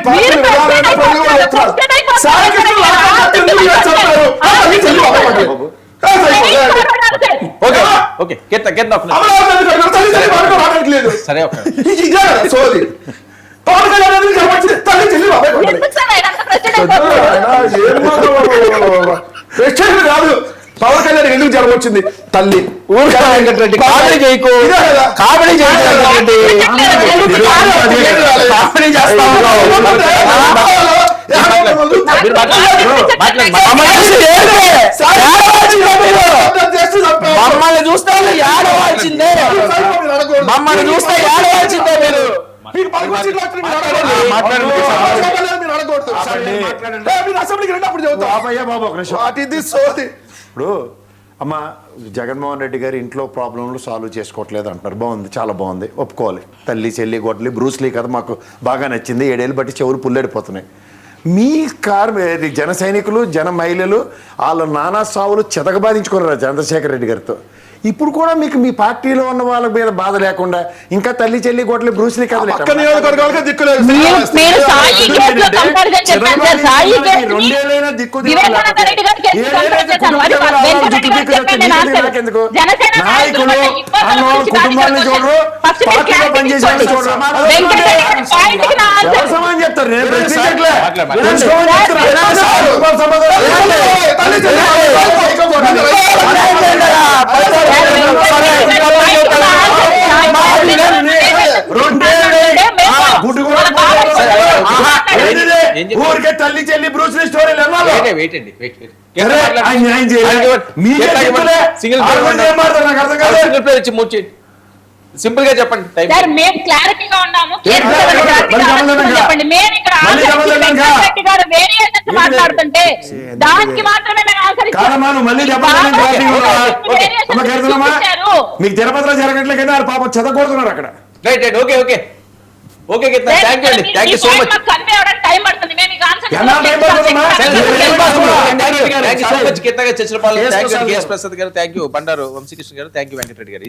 సరే సోది కాదు. పవన్ కళ్యాణ్ ఎందుకు జనం వచ్చింది? తల్లి వెంకటరెడ్డి కామెడీ చేయకు, కామెడీ మమ్మల్ని చూస్తే ఏడవాల్సిందే. మమ్మల్ని చూస్తే ఏడవాల్సిందే. మీరు ఇప్పుడు అమ్మ జగన్మోహన్ రెడ్డి గారు ఇంట్లో ప్రాబ్లంలు సాల్వ్ చేసుకోవట్లేదు అంటున్నారు. బాగుంది, చాలా బాగుంది, ఒప్పుకోవాలి. తల్లి చెల్లి గొడ్డలి బ్రూస్లీ కథ మాకు బాగా నచ్చింది. 7 ఏళ్ళు బట్టి చెవులు పుల్లెడిపోతున్నాయి. మీ జన సైనికులు జన మహిళలు వాళ్ళ నానా సావులు చెతకబాధించుకున్నారు చంద్రశేఖర్ రెడ్డి గారితో. ఇప్పుడు కూడా మీకు మీ పార్టీలో ఉన్న వాళ్ళ మీద బాధ లేకుండా ఇంకా తల్లి చెల్లి గొడ్డలి బ్రూస్లీ కథ దిక్కు నాయకులు అన్నోళ్ళు కుటుంబాన్ని చూడరు, పార్టీలో పనిచేసే చూడరు. సమానం చెప్తారు. నేను ప్రశ్నించట్లే. ఊరికే తల్లి చెల్లి బ్రూస్లీ స్టోరీలు సింపుల్ గా చెప్పండి టైం సార్ మేము క్లారిటీగా ఉన్నాము ఏం clarity గా? మళ్ళీ జమలదండగా? చెప్పండి మేము ఇక్కడ మళ్ళీ జమలదండగా? వెంకటరెడ్డి గారు వేరియేషన్స్ మాట్లాడుతుంటే దానికి మాత్రమే మేము ఆన్సర్ కాదమ్మా నువ్వు మళ్ళీ చెప్పాలని మీకు తిరుపతిలో జరగట్లే కదా పాపం చెదగొడుతున్నారు అక్కడ. Right right okay okay okay thank you అండి thank you so much convey అవడానికి టైం పడుతుంది మేము మీకు ఆన్సర్ ఎలా టైం పడుతుందమ్మా? Thank you so much Keerthana గారు చర్చల పాలు థ్యాంక్ యూ కేఎస్ ప్రసాద్ గారు థ్యాంక్ యూ బండారు వంశీకృష్ణ గారు థ్యాంక్ యూ వెంకటరెడ్డి గారు.